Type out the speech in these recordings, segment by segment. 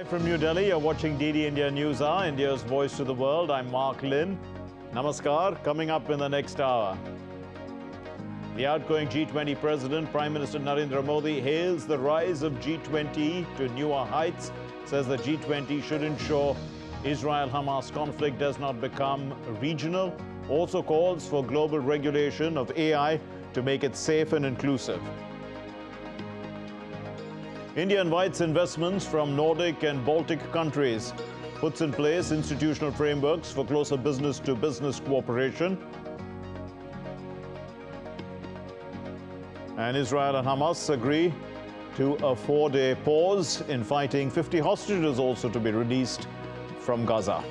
Live from New Delhi, you're watching DD India News Hour, India's voice to the world. I'm Mark Lynn. Namaskar. Coming up in the next hour. The outgoing G20 president, Prime Minister Narendra Modi, hails the rise of G20 to newer heights, says the G20 should ensure Israel-Hamas conflict does not become regional, also calls for global regulation of AI to make it safe and inclusive. India invites investments from Nordic and Baltic countries, puts in place institutional frameworks for closer business-to-business cooperation. And Israel and Hamas agree to a 4-day pause in fighting, 50 hostages also to be released from Gaza.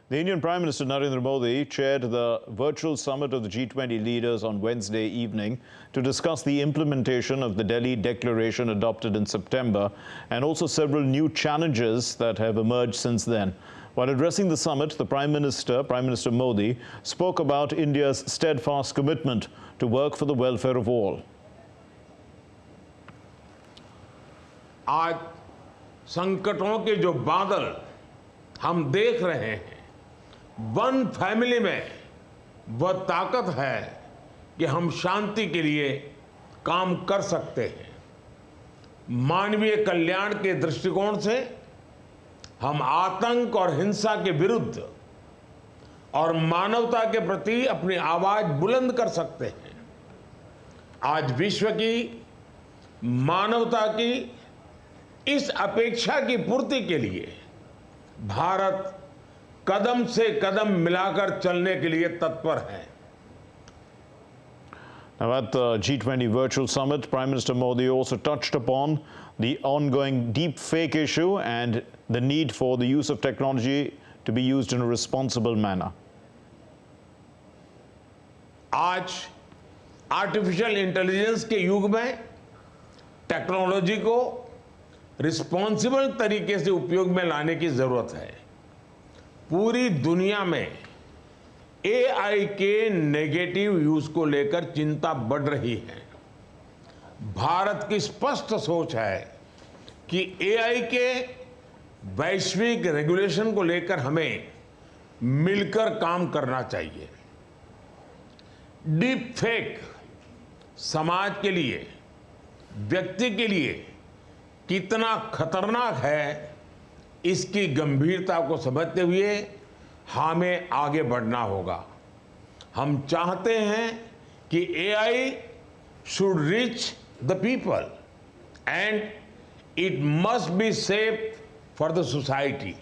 The Indian Prime Minister Narendra Modi chaired the virtual summit of the G20 leaders on Wednesday evening to discuss the implementation of the Delhi Declaration adopted in September and also several new challenges that have emerged since then. While addressing the summit, the Prime Minister Modi, spoke about India's steadfast commitment to work for the welfare of all. आज संकटों के जो बादल हम देख रहे हैं, one family में वह ताकत है कि हम शांति के लिए काम कर सकते हैं। मानवीय कल्याण के दृष्टिकोण से हम आतंक और हिंसा के विरुद्ध और मानवता के प्रति अपनी आवाज बुलंद कर सकते हैं। आज विश्व की मानवता की इस अपेक्षा की पूर्ति के लिए भारत कदम से कदम मिलाकर चलने के लिए तत्पर है। Now at the G20 Virtual Summit, Prime Minister Modi also touched upon the ongoing deep fake issue and the need for the use of technology to be used in a responsible manner. आज artificial intelligence के युग में technology को responsible तरीके से उपयोग में लाने की जरूरत है। पूरी दुनिया में एआई के नेगेटिव यूज को लेकर चिंता बढ़ रही है। भारत की स्पष्ट सोच है कि एआई के वैश्विक रेगुलेशन को लेकर हमें मिलकर काम करना चाहिए। डीप फेक समाज के लिए, व्यक्ति के लिए कितना खतरनाक है, इसकी गंभीरता को समझते हुए हमें आगे बढ़ना होगा। हम चाहते हैं कि AI should reach the people and it must be safe for the society.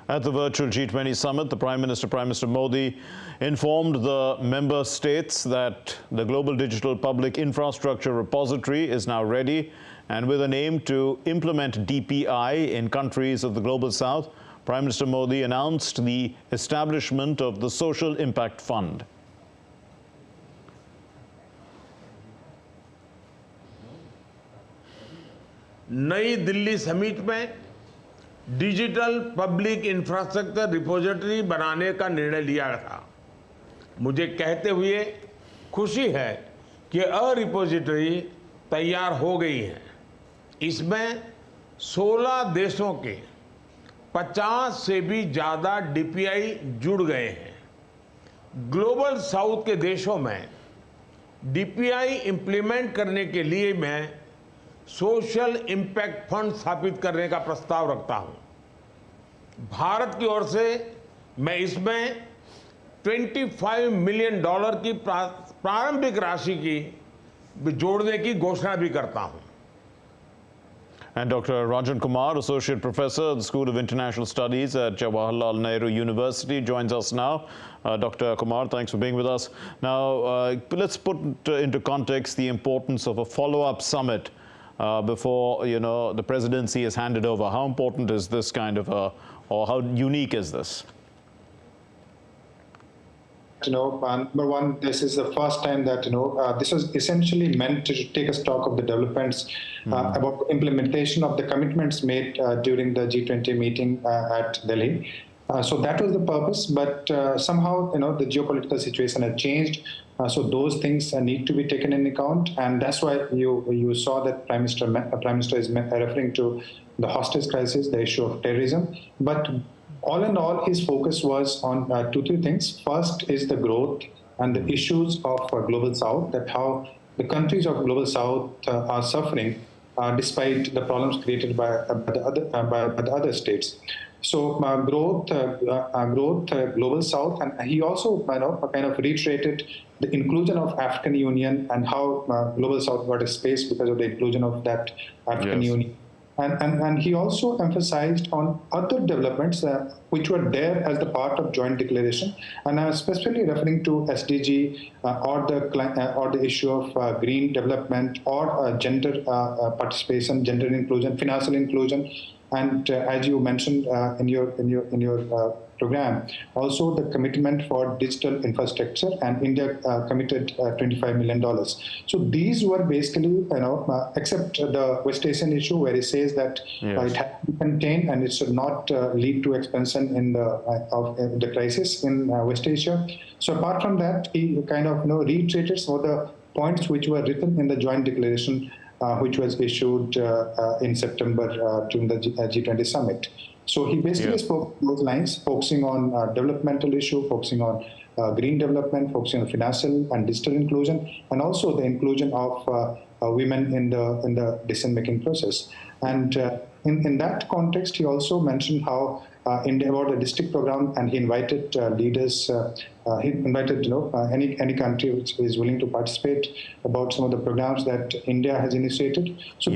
At the virtual G20 summit, the Prime Minister Modi, informed the member states that the Global Digital Public Infrastructure Repository is now ready, and with an aim to implement DPI in countries of the Global South, Prime Minister Modi announced the establishment of the Social Impact Fund. नई Delhi summit में digital public infrastructure repository बनाने का निर्णय लिया था। मुझे कहते हुए खुशी है कि रिपोजिटरी तैयार हो गई है। इसमें 16 देशों के 50 से भी ज़्यादा डीपीआई जुड़ गए हैं। ग्लोबल साउथ के देशों में डीपीआई इंप्लीमेंट करने के लिए मैं सोशल इम्पैक्ट फंड स्थापित करने का प्रस्ताव रखता हूं। भारत की ओर से मैं इसमें $25 मिलियन की प्रारंभिक राशि की जोड़ने की घोषणा भी करता हूं। And Dr. Rajan Kumar, Associate Professor at the School of International Studies at Jawaharlal Nehru University, joins us now. Dr. Kumar, thanks for being with us. Now, let's put into context the importance of a follow-up summit before, the presidency is handed over. How important is this kind of or how unique is this? number one, this is the first time that this was essentially meant to take a stock of the developments about the implementation of the commitments made during the G20 meeting at Delhi. So that was the purpose, but somehow the geopolitical situation has changed. So those things need to be taken into account, and that's why you saw that Prime Minister is referring to the hostage crisis, the issue of terrorism. But all in all, his focus was on three things. First is the growth and the issues of Global South, that how the countries of Global South are suffering despite the problems created by the other states. So growth, Global South, and he also kind of reiterated the inclusion of African Union and how Global South got a space because of the inclusion of that African Union. And he also emphasized on other developments which were there as the part of joint declaration, and I was specifically referring to SDG or the issue of green development or gender participation, gender inclusion, financial inclusion. And as you mentioned in your program, also the commitment for digital infrastructure, and India committed $25 million. So these were basically, except the West Asian issue where he says that it has to be contained and it should not lead to expansion in the crisis in West Asia. So apart from that, he kind of reiterated some of the points which were written in the joint declaration which was issued in September during the G20 summit. So he basically spoke those lines, focusing on developmental issue, focusing on green development, focusing on financial and digital inclusion, and also the inclusion of women in the decision-making process. And in that context, he also mentioned how about the district program, and he invited leaders. He invited any country which is willing to participate about some of the programs that India has initiated. So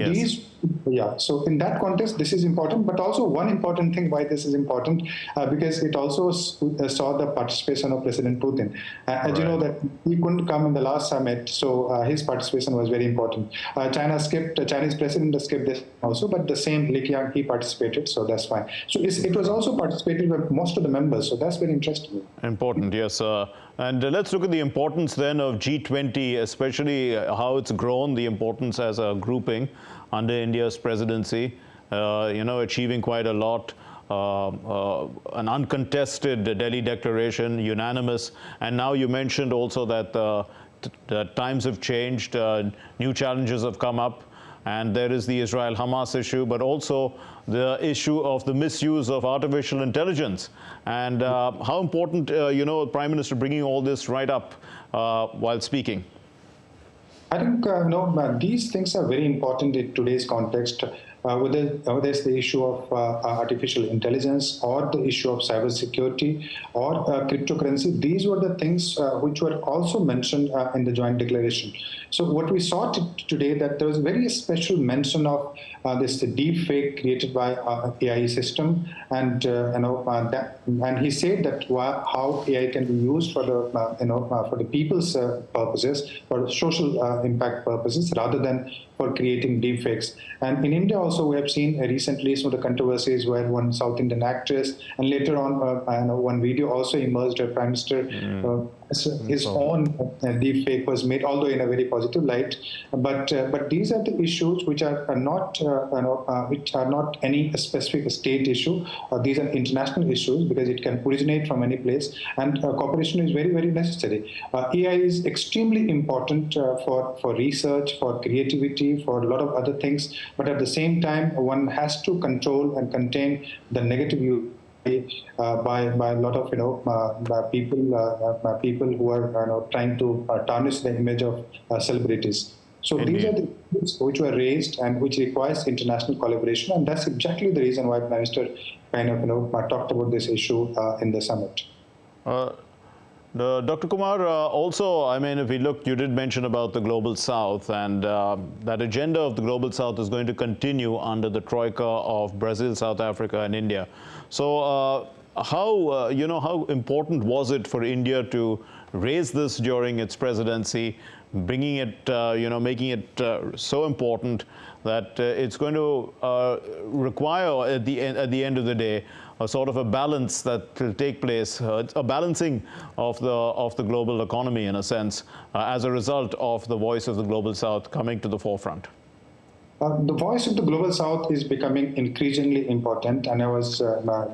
so in that context, this is important. But also one important thing why this is important, because it also saw the participation of President Putin. As you know that he couldn't come in the last summit, so his participation was very important. Chinese president skipped this also, but the same Li Qiang, he participated, so that's fine. So it was also participated by most of the members, so that's very interesting. Important, yes. And let's look at the importance then of G20, especially how it's grown, the importance as a grouping under India's presidency, achieving quite a lot. An uncontested Delhi declaration, unanimous. And now you mentioned also that the times have changed, new challenges have come up. And there is the Israel-Hamas issue, but also the issue of the misuse of artificial intelligence. And how important, Prime Minister bringing all this right up while speaking? I think these things are very important in today's context. Whether it's the issue of artificial intelligence or the issue of cybersecurity or cryptocurrency, these were the things which were also mentioned in the joint declaration. So what we saw today, that there was a very special mention of this deep fake created by AI system, and and he said that how AI can be used for the people's purposes, for social impact purposes, rather than for creating deep fakes. And in India also, we have seen recently some of the controversies where one South Indian actress, and later on one video also emerged where Prime Minister his own deep fake was made, although in a very positive light. But these are the issues which are not any specific state issue. These are international issues because it can originate from any place, and cooperation is very, very necessary. AI is extremely important for research, for creativity, for a lot of other things. But at the same time, one has to control and contain the negative use by a lot of people who are trying to tarnish the image of celebrities. So these are the issues which were raised and which requires international collaboration, and that's exactly the reason why Prime Minister kind of talked about this issue in the summit. Dr. Kumar, also, I mean, if we look, you did mention about the Global South, and that agenda of the Global South is going to continue under the troika of Brazil, South Africa, and India. So how important was it for India to raise this during its presidency, bringing it, making it so important that it's going to require at the end of the day a sort of a balance that will take place, a balancing of the global economy in a sense, as a result of the voice of the Global South coming to the forefront? The voice of the Global South is becoming increasingly important, and I was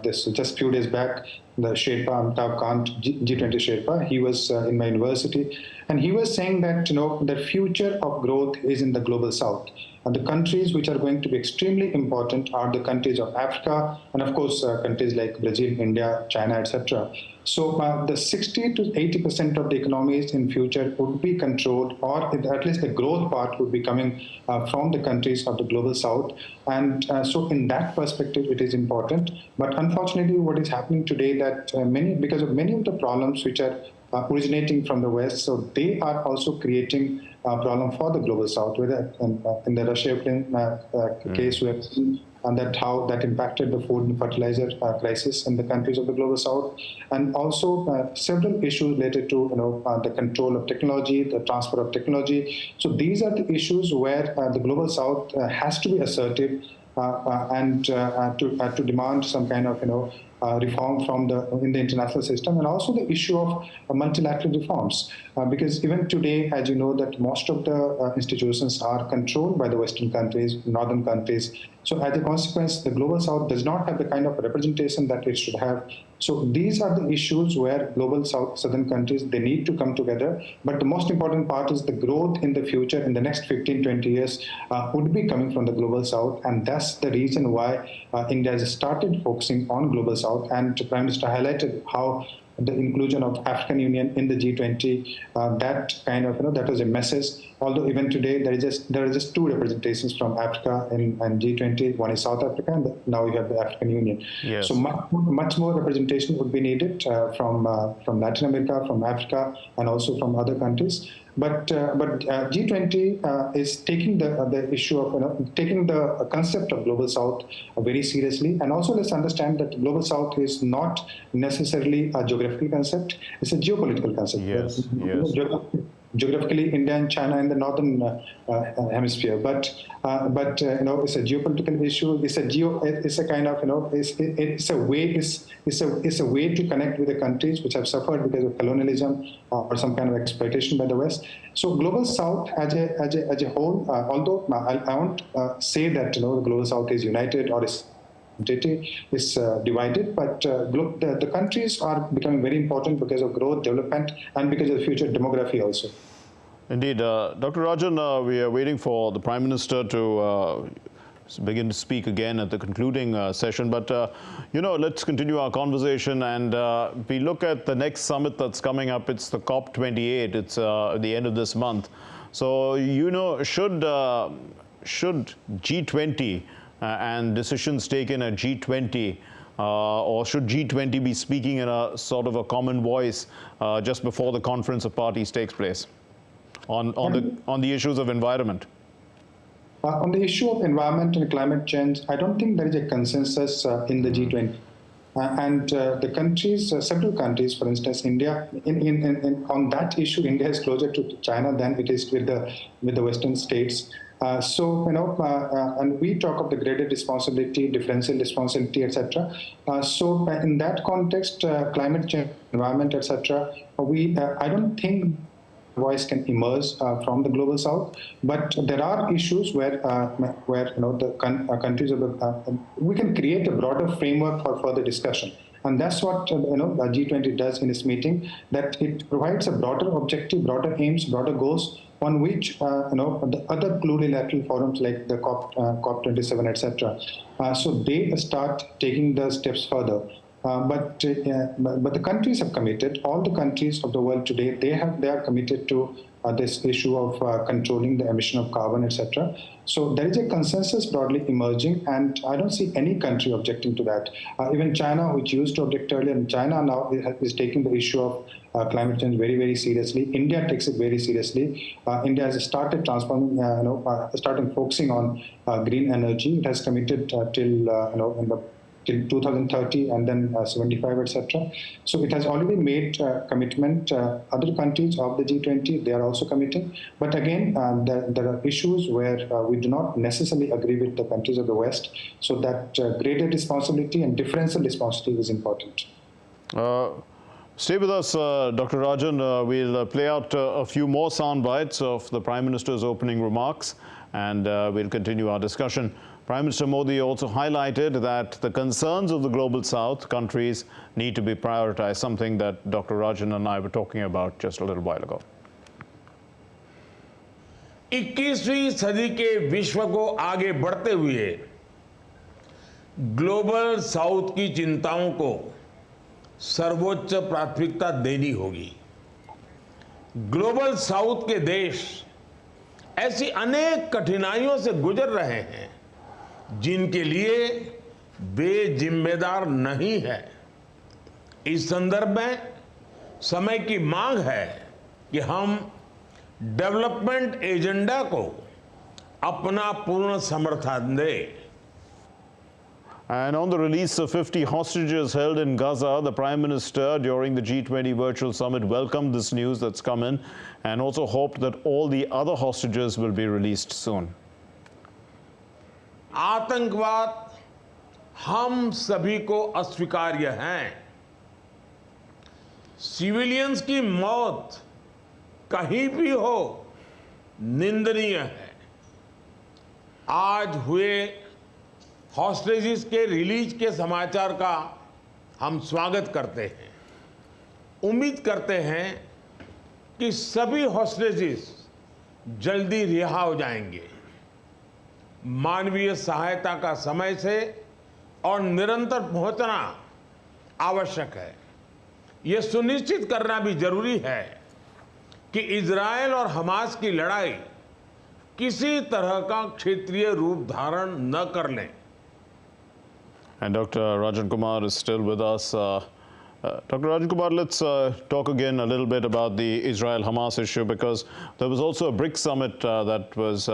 just a few days back, the Sherpa Amitabh Kant, G20 Sherpa, he was in my university, and he was saying that the future of growth is in the Global South. And the countries which are going to be extremely important are the countries of Africa, and of course countries like Brazil, India, China, etc. So the 60 to 80% of the economies in future would be controlled, or at least the growth part would be coming from the countries of the Global South. And so in that perspective, it is important. But unfortunately, what is happening today that because of many of the problems which are originating from the West, so they are also creating a problem for the Global South. Whether in the Russia-Ukraine case, we have seen that how that impacted the food and fertilizer crisis in the countries of the Global South, and also several issues related to the control of technology, the transfer of technology. So these are the issues where the Global South has to be assertive and to demand some kind of reform in the international system, and also the issue of multilateral reforms, because even today, as you know, that most of the institutions are controlled by the Western countries, northern countries. So as a consequence, the Global South does not have the kind of representation that it should have. So these are the issues where Global Southern countries, they need to come together. But the most important part is the growth in the future, in the next 15, 20 years, would be coming from the Global South. And that's the reason why India has started focusing on Global South. And the Prime Minister highlighted how the inclusion of African Union in the G20, that kind of, that was a message. Although even today, there are just two representations from Africa in G20. One is South Africa, and now you have the African Union. Yes. So much more representation would be needed from Latin America, from Africa, and also from other countries. But G20 is taking the issue of taking the concept of Global South very seriously, and also let's understand that Global South is not necessarily a geographical concept; it's a geopolitical concept. Yes, yes. Geographically, India and China in the northern hemisphere, but it's a geopolitical issue. It's a kind of it's a way to connect with the countries which have suffered because of colonialism or some kind of exploitation by the West. So Global South as a whole, although I won't say that the Global South is united or is divided, but the countries are becoming very important because of growth, development, and because of future demography also. Indeed. Dr. Rajan, we are waiting for the Prime Minister to begin to speak again at the concluding session. But, let's continue our conversation, and we look at the next summit that's coming up. It's the COP28. It's at the end of this month. So, should G20 and decisions taken at G20, or should G20 be speaking in a sort of a common voice just before the conference of parties takes place on the issues of environment? On the issue of environment and climate change, I don't think there is a consensus in the G20. And the countries, several countries, for instance, India, on that issue, India is closer to China than it is with the Western states. And we talk of the graded responsibility, differential responsibility, etc. So in that context, climate change, environment, etc., I don't think voice can emerge from the Global South, but there are issues where the countries we can create a broader framework for further discussion. And that's what the G20 does in its meeting, that it provides a broader objective, broader aims, broader goals, on which the other plurilateral forums like the COP27, etc. So they start taking the steps further. But the countries have committed. All the countries of the world today, they are committed to this issue of controlling the emission of carbon, etc. So there is a consensus broadly emerging, and I don't see any country objecting to that. Even China, which used to object earlier, and China now is taking the issue of climate change very, very seriously. India takes it very seriously. India has started transforming, started focusing on green energy. It has committed till till 2030 and then 75, etc. So it has already made commitment. Other countries of the G20, they are also committing. But again, there are issues where we do not necessarily agree with the countries of the West. So that greater responsibility and differential responsibility is important. Stay with us, Dr. Rajan. We'll play out a few more sound bites of the Prime Minister's opening remarks, and we'll continue our discussion. Prime Minister Modi also highlighted that the concerns of the Global South countries need to be prioritized, something that Dr. Rajan and I were talking about just a little while ago. 21वीं सदी के विश्व को आगे बढ़ते हुए global south की चिंताओं को सर्वोच्च प्राथमिकता देनी होगी। ग्लोबल साउथ के देश ऐसी अनेक कठिनाइयों से गुजर रहे हैं जिनके लिए वे जिम्मेदार नहीं है। इस संदर्भ में समय की मांग है कि हम डेवलपमेंट एजेंडा को अपना पूर्ण समर्थन दें। And on the release of 50 hostages held in Gaza, the Prime Minister during the G20 Virtual Summit welcomed this news that's come in and also hoped that all the other hostages will be released soon. आतंकवाद हम सभी को अस्वीकार्य है। Civilians की मौत कहीं भी हो निंदनीय है। आज हुए हॉस्टेजेस के रिलीज के समाचार का हम स्वागत करते हैं। उम्मीद करते हैं कि सभी हॉस्टेजेस जल्दी रिहा हो जाएंगे। मानवीय सहायता का समय से और निरंतर पहुंचना आवश्यक है। यह सुनिश्चित करना भी जरूरी है कि इजरायल और हमास की लड़ाई किसी तरह का क्षेत्रीय रूप धारण न कर लें। And Dr. Rajan Kumar is still with us. Dr. Rajan Kumar, let's talk again a little bit about the Israel-Hamas issue, because there was also a BRICS summit that was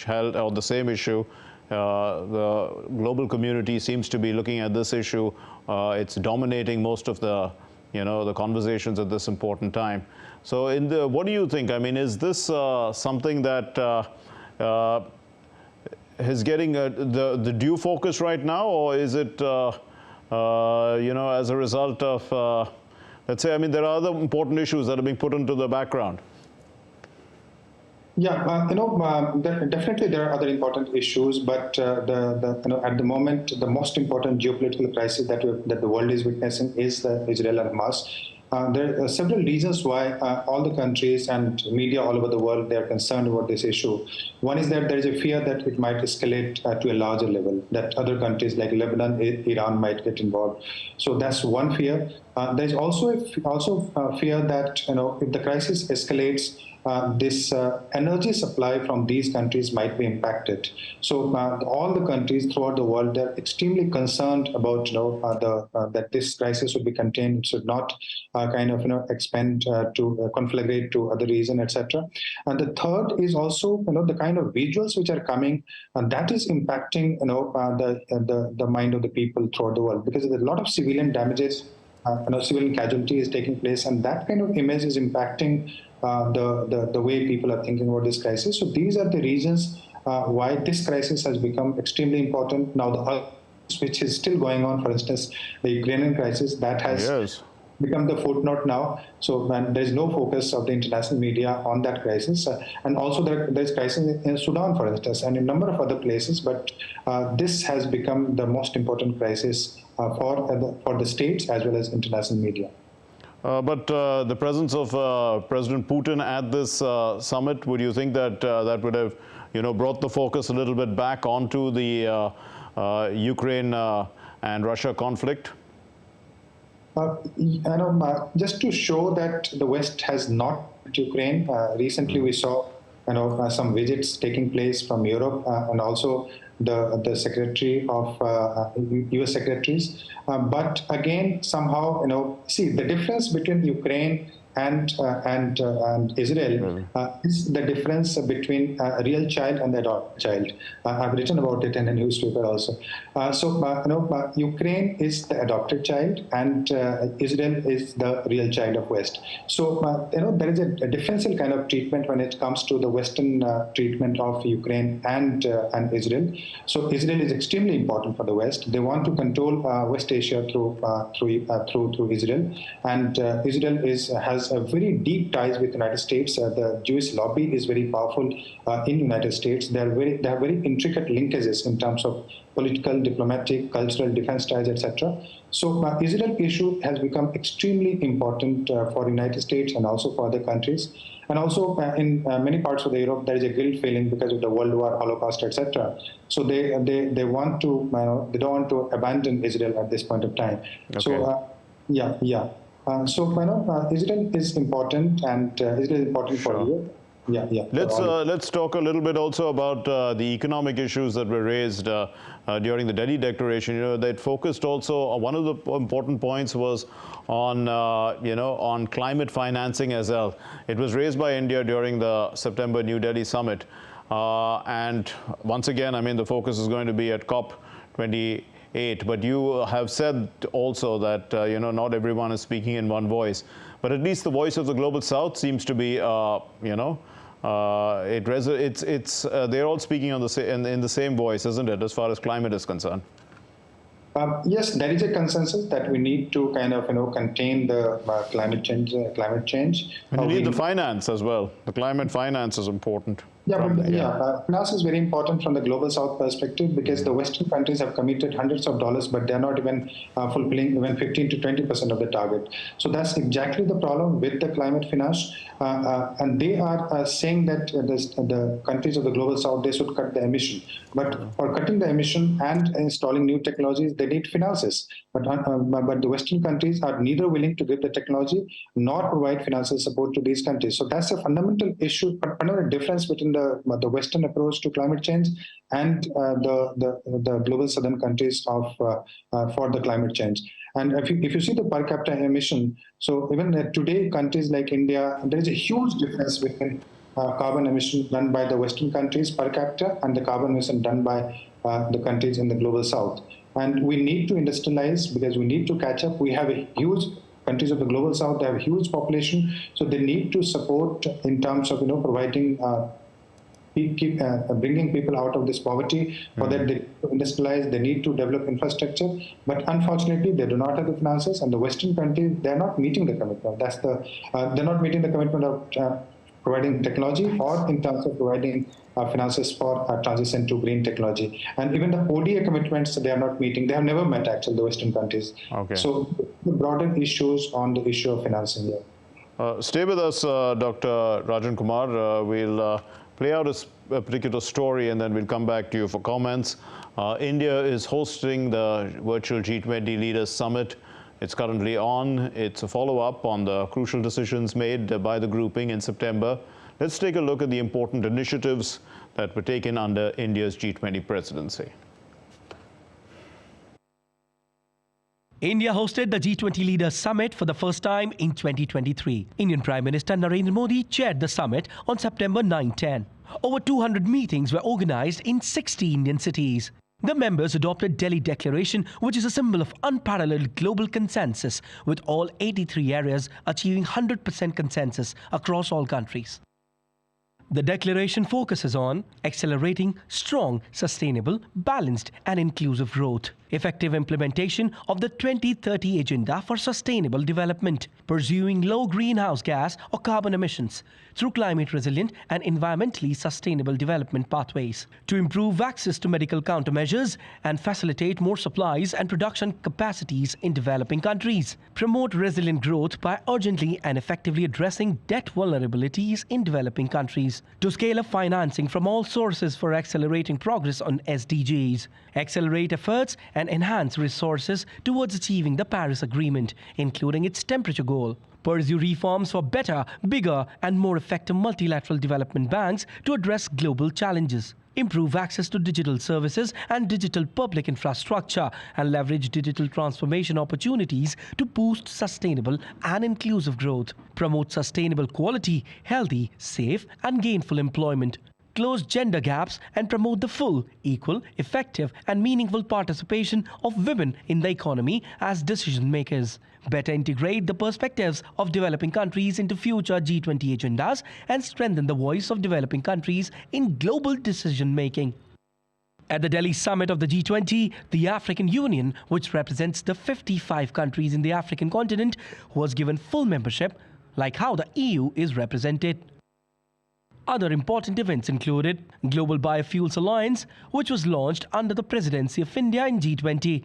held on the same issue. The global community seems to be looking at this issue. It's dominating most of the, the conversations at this important time. So, what do you think? I mean, is this something that is getting the due focus right now, or is it, as a result of, let's say, I mean, there are other important issues that are being put into the background? Yeah, definitely there are other important issues, but at the moment, the most important geopolitical crisis that the world is witnessing is the Israel and Hamas. There are several reasons why all the countries and media all over the world, they are concerned about this issue. One is that there is a fear that it might escalate to a larger level, that other countries like Lebanon, Iran might get involved. So that's one fear. There is also a fear that if the crisis escalates, this energy supply from these countries might be impacted. So all the countries throughout the world, they're extremely concerned about that this crisis should be contained, should not expand to conflagrate to other regions, etc. And the third is also the kind of visuals which are coming, and that is impacting the mind of the people throughout the world, because there's a lot of civilian damages, civilian casualty is taking place, and that kind of image is impacting the way people are thinking about this crisis. So these are the reasons why this crisis has become extremely important. Now, the other which is still going on, for instance, the Ukrainian crisis, that has become the footnote now. So there's no focus of the international media on that crisis. And also there's crisis in Sudan, for instance, and in a number of other places. But this has become the most important crisis for the states as well as international media. But the presence of President Putin at this summit, would you think that that would have, brought the focus a little bit back onto the Ukraine and Russia conflict? Just to show that the West has not Ukraine. Recently, we saw some visits taking place from Europe and also the secretary of U.S. secretaries. But again, somehow, see, the difference between Ukraine and Israel is the difference between a real child and the adopted child. I've written about it in a newspaper also. Ukraine is the adopted child, and Israel is the real child of West. So there is a differential kind of treatment when it comes to the Western treatment of Ukraine and Israel. So Israel is extremely important for the West. They want to control West Asia through Israel, and Israel has a very deep ties with the United States. The Jewish lobby is very powerful in the United States. They have very intricate linkages in terms of political, diplomatic, cultural, defense ties, etc. So Israel issue has become extremely important for the United States and also for other countries. And also in many parts of the Europe, there is a guilt feeling because of the World War, Holocaust, etc. So they want to, they don't want to abandon Israel at this point of time. Okay. So Israel is important, and Israel is important for Europe. Let's talk a little bit also about the economic issues that were raised during the Delhi Declaration. That focused also, one of the important points was on on climate financing as well. It was raised by India during the September New Delhi summit, and once again, I mean, the focus is going to be at COP28. But you have said also that not everyone is speaking in one voice, but at least the voice of the global South seems to be they're all speaking on in the same voice, isn't it, as far as climate is concerned? Yes, there is a consensus that we need to kind of contain the climate change. And you need the finance as well. The climate finance is important. Finance is very important from the global South perspective, because the Western countries have committed hundreds of dollars, but they're not even fulfilling even 15 to 20% of the target. So that's exactly the problem with the climate finance. And they are saying that the countries of the global South, they should cut the emission. But for cutting the emission and installing new technologies, they need finances. But the Western countries are neither willing to give the technology nor provide financial support to these countries. So that's a fundamental issue, another difference between the Western approach to climate change and the global southern countries for the climate change. And if you see the per capita emission, so even today, countries like India, there is a huge difference between carbon emission done by the Western countries per capita and the carbon emission done by the countries in the global South. And we need to industrialize, because we need to catch up. We have a huge countries of the global South, they have a huge population, so they need to support in terms of providing bringing people out of this poverty. For that, they industrialize, they need to develop infrastructure, but unfortunately they do not have the finances, and the Western countries, they're not meeting the commitment. They're not meeting the commitment of providing technology, or in terms of providing finances for transition to green technology. And even the ODA commitments, they are not meeting. They have never met, actually, the Western countries. Okay. So the broader issues on the issue of financing here. Stay with us, Dr. Rajan Kumar. We'll play out a particular story, and then we'll come back to you for comments. India is hosting the virtual G20 Leaders Summit. It's currently on. It's a follow-up on the crucial decisions made by the grouping in September. Let's take a look at the important initiatives that were taken under India's G20 presidency. India hosted the G20 Leaders Summit for the first time in 2023. Indian Prime Minister Narendra Modi chaired the summit on September 9-10. Over 200 meetings were organized in 60 Indian cities. The members adopted Delhi Declaration, which is a symbol of unparalleled global consensus, with all 83 areas achieving 100% consensus across all countries. The declaration focuses on accelerating strong, sustainable, balanced and inclusive growth, effective implementation of the 2030 Agenda for Sustainable Development, pursuing low greenhouse gas or carbon emissions through climate-resilient and environmentally sustainable development pathways, to improve access to medical countermeasures and facilitate more supplies and production capacities in developing countries, promote resilient growth by urgently and effectively addressing debt vulnerabilities in developing countries, to scale up financing from all sources for accelerating progress on SDGs, accelerate efforts and enhance resources towards achieving the Paris Agreement, including its temperature goal, pursue reforms for better, bigger and more effective multilateral development banks to address global challenges, improve access to digital services and digital public infrastructure, and leverage digital transformation opportunities to boost sustainable and inclusive growth, promote sustainable quality, healthy, safe and gainful employment, close gender gaps and promote the full, equal, effective and meaningful participation of women in the economy as decision makers, better integrate the perspectives of developing countries into future G20 agendas and strengthen the voice of developing countries in global decision making. At the Delhi summit of the G20, the African Union, which represents the 55 countries in the African continent, was given full membership, like how the EU is represented. Other important events included Global Biofuels Alliance, which was launched under the presidency of India in G20,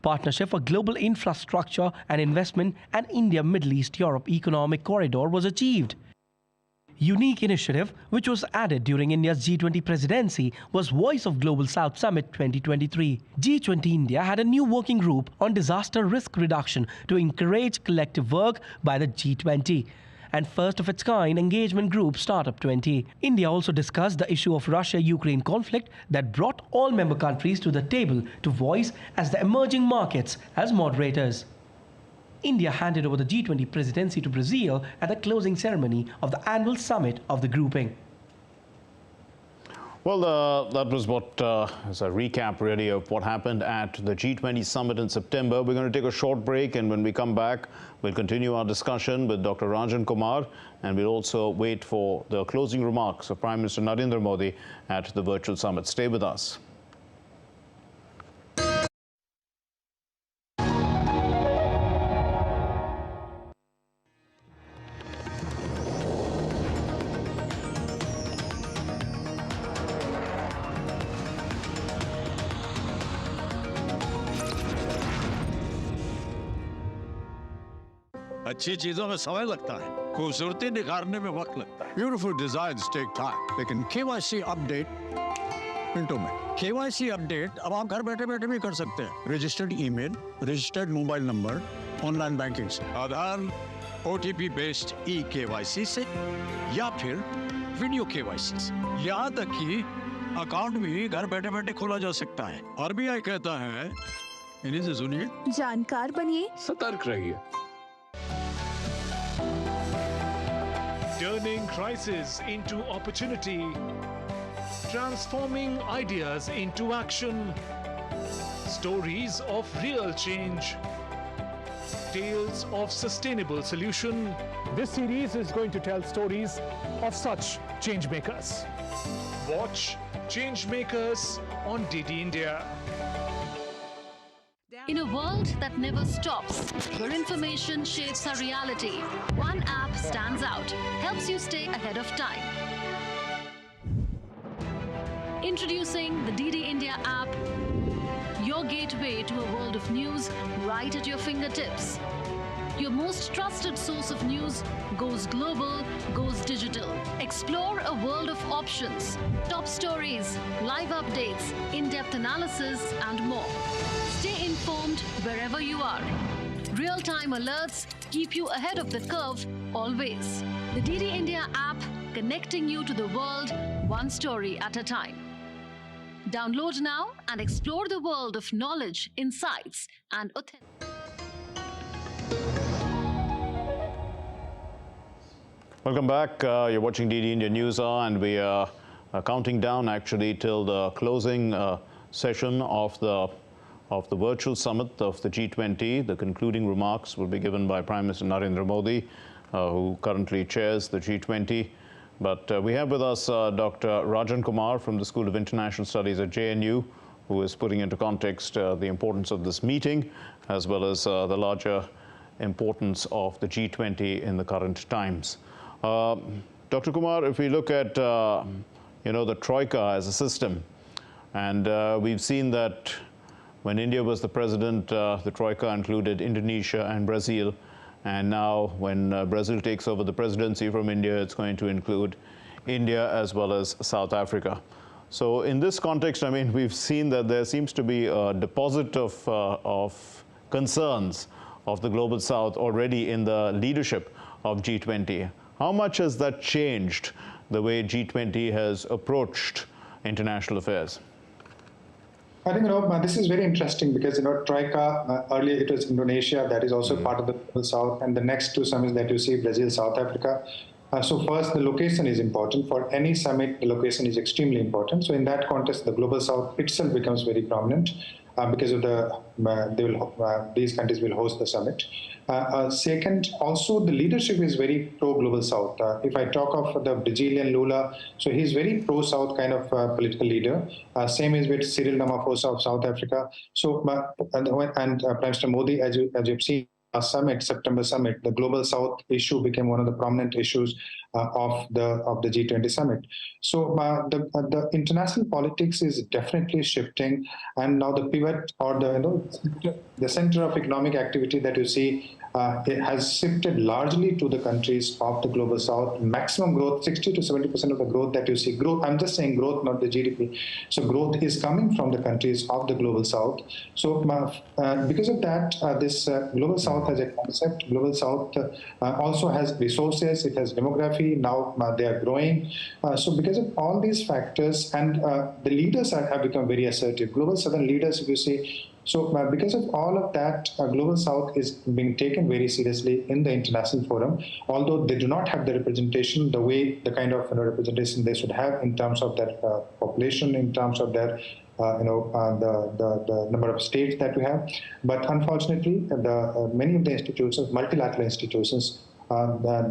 Partnership for Global Infrastructure and Investment and India-Middle East-Europe Economic Corridor was achieved. Unique initiative, which was added during India's G20 presidency, was Voice of Global South Summit 2023. G20 India had a new working group on disaster risk reduction to encourage collective work by the G20. And first-of-its-kind engagement group Startup 20. India also discussed the issue of Russia-Ukraine conflict that brought all member countries to the table to voice as the emerging markets as moderators. India handed over the G20 presidency to Brazil at the closing ceremony of the annual summit of the grouping. Well, that was what is a recap, really, of what happened at the G20 summit in September. We're going to take a short break, and when we come back, we'll continue our discussion with Dr. Rajan Kumar, and we'll also wait for the closing remarks of Prime Minister Narendra Modi at the virtual summit. Stay with us. अच्छी चीजों में समय लगता है, खूबसूरती निखारने में वक्त लगता है। Beautiful designs take time, लेकिन KYC अपडेट मिनटों में। KYC अपडेट अब आप घर बैठे बैठे भी कर सकते हैं। Registered email, registered mobile number, online banking से, आधार, OTP बेस्ड eKYC से, या फिर वीडियो KYC से। यहाँ तक कि अकाउंट भी घर बैठे बैठे खोला जा सकता है। RBI कहता है, इन्हीं से सुनिए, जानकार बनिए, सतर्क रहिए। Turning crisis into opportunity, transforming ideas into action, stories of real change, tales of sustainable solution. This series is going to tell stories of such change makers. Watch Change Makers on DD India. In a world that never stops, where information shapes our reality, one app stands out, helps you stay ahead of time. Introducing the DD India app, your gateway to a world of news right at your fingertips. Your most trusted source of news goes global, goes digital. Explore a world of options, top stories, live updates, in-depth analysis, and more. Stay informed wherever you are. Real-time alerts keep you ahead of the curve always. The DD India app, connecting you to the world one story at a time. Download now and explore the world of knowledge, insights, and authenticity. Welcome back. You're watching DD India News Hour, and we are counting down actually till the closing session of the virtual summit of the G20. The concluding remarks will be given by Prime Minister Narendra Modi, who currently chairs the G20. But we have with us Dr. Rajan Kumar from the School of International Studies at JNU, who is putting into context the importance of this meeting, as well as the larger importance of the G20 in the current times. Dr. Kumar, if we look at the Troika as a system, and we've seen that when India was the president, the Troika included Indonesia and Brazil. And now when Brazil takes over the presidency from India, it's going to include India as well as South Africa. So in this context, I mean, we've seen that there seems to be a deposit of concerns of the Global South already in the leadership of G20. How much has that changed the way G20 has approached international affairs? I think, this is very interesting because, Troika, earlier it was Indonesia, that is also part of the Global South, and the next two summits that you see, Brazil, South Africa. So first, the location is important. For any summit, the location is extremely important. So in that context, the Global South itself becomes very prominent because of these countries will host the summit. Second, also the leadership is very pro-Global South. If I talk of the Brazilian Lula, so he's very pro-South kind of political leader. Same is with Cyril Ramaphosa of South Africa. So, and Prime Minister Modi, as you've seen, summit, September summit, the Global South issue became one of the prominent issues of the G20 summit. So the international politics is definitely shifting, and now the pivot or the center of economic activity that you see it has shifted largely to the countries of the Global South. Maximum growth, 60 to 70% of the growth that you see, growth, I'm just saying growth, not the GDP. So growth is coming from the countries of the Global South. So because of that, this Global South as a concept, Global South also has resources, it has demography, now they are growing. So because of all these factors, and the leaders have become very assertive. Global Southern leaders, if you see, so because of all of that, Global South is being taken very seriously in the international forum, although they do not have the representation, the kind of representation they should have in terms of their population, in terms of their the number of states that we have. But unfortunately, many of the institutions, multilateral institutions,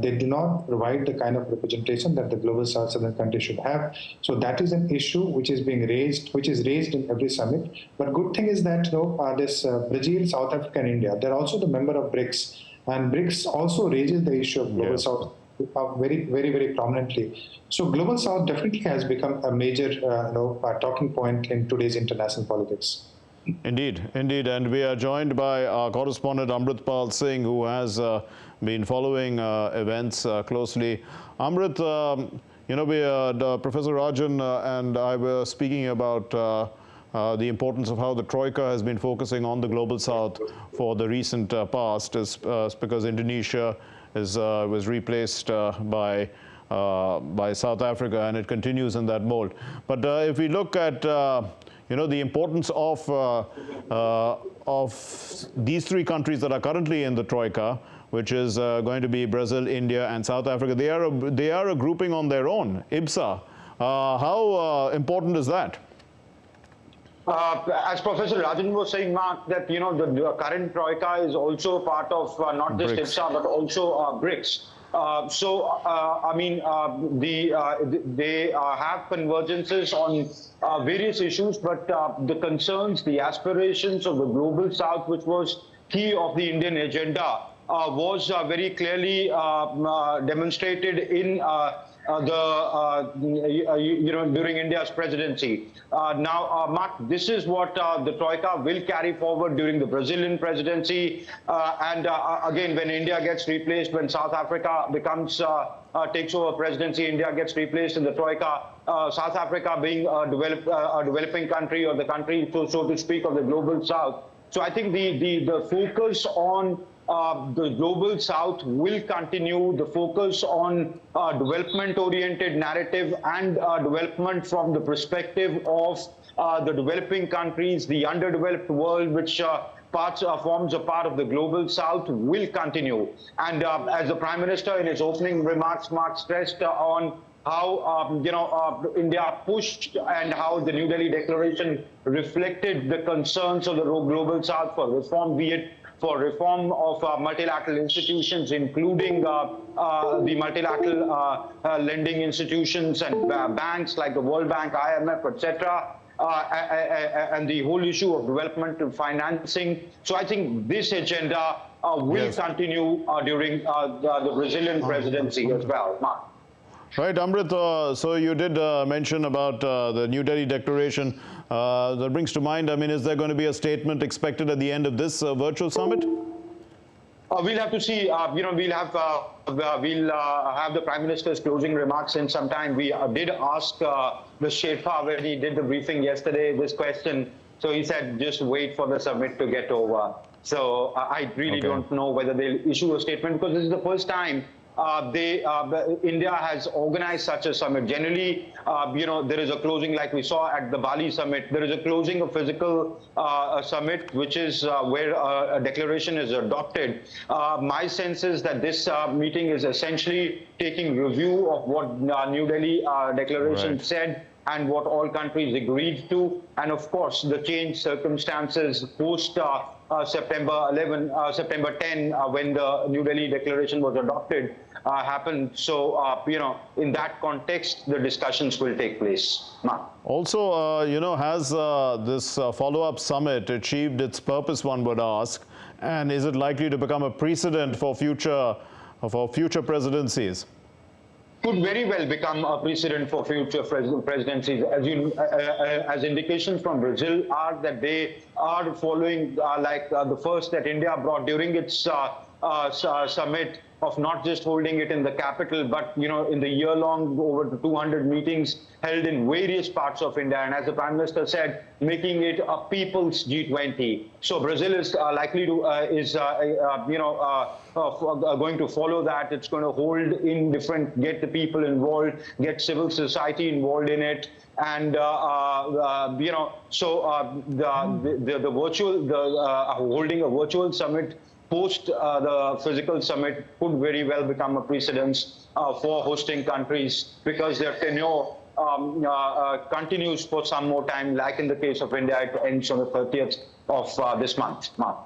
they do not provide the kind of representation that the Global South Southern countries should have. So that is an issue which is being raised, which is raised in every summit. But good thing is that this Brazil, South Africa, and India, they're also the member of BRICS, and BRICS also raises the issue of Global South very, very, very prominently. So Global South definitely has become a major talking point in today's international politics. Indeed, indeed. And we are joined by our correspondent Amritpal Singh, who has been following events closely. Amrit, Professor Rajan and I were speaking about the importance of how the Troika has been focusing on the Global South for the recent past, because Indonesia was replaced by South Africa, and it continues in that mold. But if we look at the importance of these three countries that are currently in the Troika, which is going to be Brazil, India, and South Africa, they are a grouping on their own, IBSA. How important is that? As Professor Rajan was saying, Mark, that the current Troika is also part of not just BRICS. IBSA but also BRICS. They have convergences on various issues, but the concerns, the aspirations of the Global South, which was key of the Indian agenda, was very clearly demonstrated in during India's presidency. Mark, this is what the Troika will carry forward during the Brazilian presidency, and again, when India gets replaced, when South Africa takes over presidency, India gets replaced in the Troika. South Africa being a developing country, or the country, so to speak, of the Global South. So I think the focus on the Global South will continue. The focus on development-oriented narrative and development from the perspective of the developing countries, the underdeveloped world, which forms a part of the Global South, will continue. And as the Prime Minister in his opening remarks, Mark, stressed on how India pushed, and how the New Delhi Declaration reflected the concerns of the Global South for reform, be it for reform of multilateral institutions, including the multilateral lending institutions and banks like the World Bank, IMF, etc., and the whole issue of developmental financing. So I think this agenda will continue during the Brazilian presidency as well, Mark. Right, Amrit, so you did mention about the New Delhi Declaration. That brings to mind, I mean, is there going to be a statement expected at the end of this virtual summit? We'll have to see. We'll have the Prime Minister's closing remarks in some time. We did ask the Sherpa when he did the briefing yesterday this question. So he said, just wait for the summit to get over. So I really don't know whether they'll issue a statement, because this is the first time India has organized such a summit. Generally, there is a closing, like we saw at the Bali summit. There is a closing of physical summit, which is where a declaration is adopted. My sense is that this meeting is essentially taking review of what New Delhi declaration said and what all countries agreed to, and of course the changed circumstances post September 10, when the New Delhi declaration was adopted, happened. So, in that context, the discussions will take place. Mark. Also, has this follow-up summit achieved its purpose, one would ask, and is it likely to become a precedent for future presidencies? Could very well become a precedent for future presidencies. As indications from Brazil are that they are following the first that India brought during its summit, of not just holding it in the capital, but in the year-long over 200 meetings held in various parts of India, and as the Prime Minister said, making it a people's G20. So Brazil is likely to going to follow that. It's going to hold in get the people involved, get civil society involved in it, and holding a virtual summit post the physical summit could very well become a precedence for hosting countries, because their tenure continues for some more time. Like in the case of India, it ends on the 30th of this month. Mark.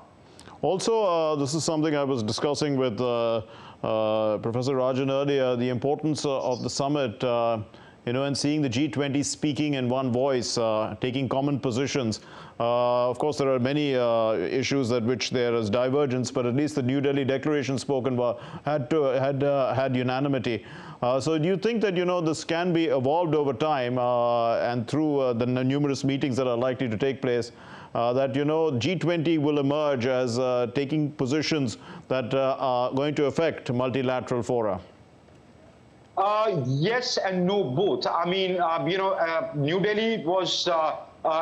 Also, this is something I was discussing with Professor Rajan earlier, the importance of the summit, and seeing the G20 speaking in one voice, taking common positions. Of course, there are many issues at which there is divergence, but at least the New Delhi declaration spoken about had unanimity. So do you think that, this can be evolved over time and through the numerous meetings that are likely to take place, that, G20 will emerge as taking positions that are going to affect multilateral fora? Yes and no, both. I mean, New Delhi was,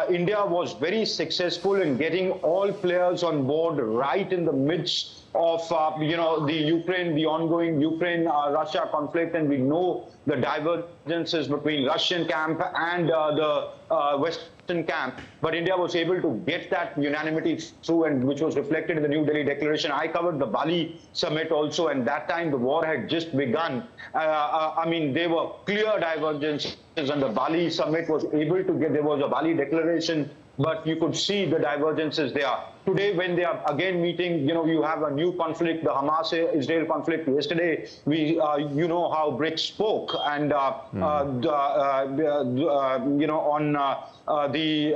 India was very successful in getting all players on board right in the midst of, the ongoing Ukraine-Russia conflict, and we know the divergences between Russian camp and the Western camp. But India was able to get that unanimity through, and which was reflected in the New Delhi declaration. I covered the Bali summit also, and that time the war had just begun. There were clear divergences, and the Bali summit was able to get, there was a Bali declaration, but you could see the divergences there. Today, when they are again meeting, you have a new conflict, the Hamas-Israel conflict. Yesterday, how BRICS spoke, and on the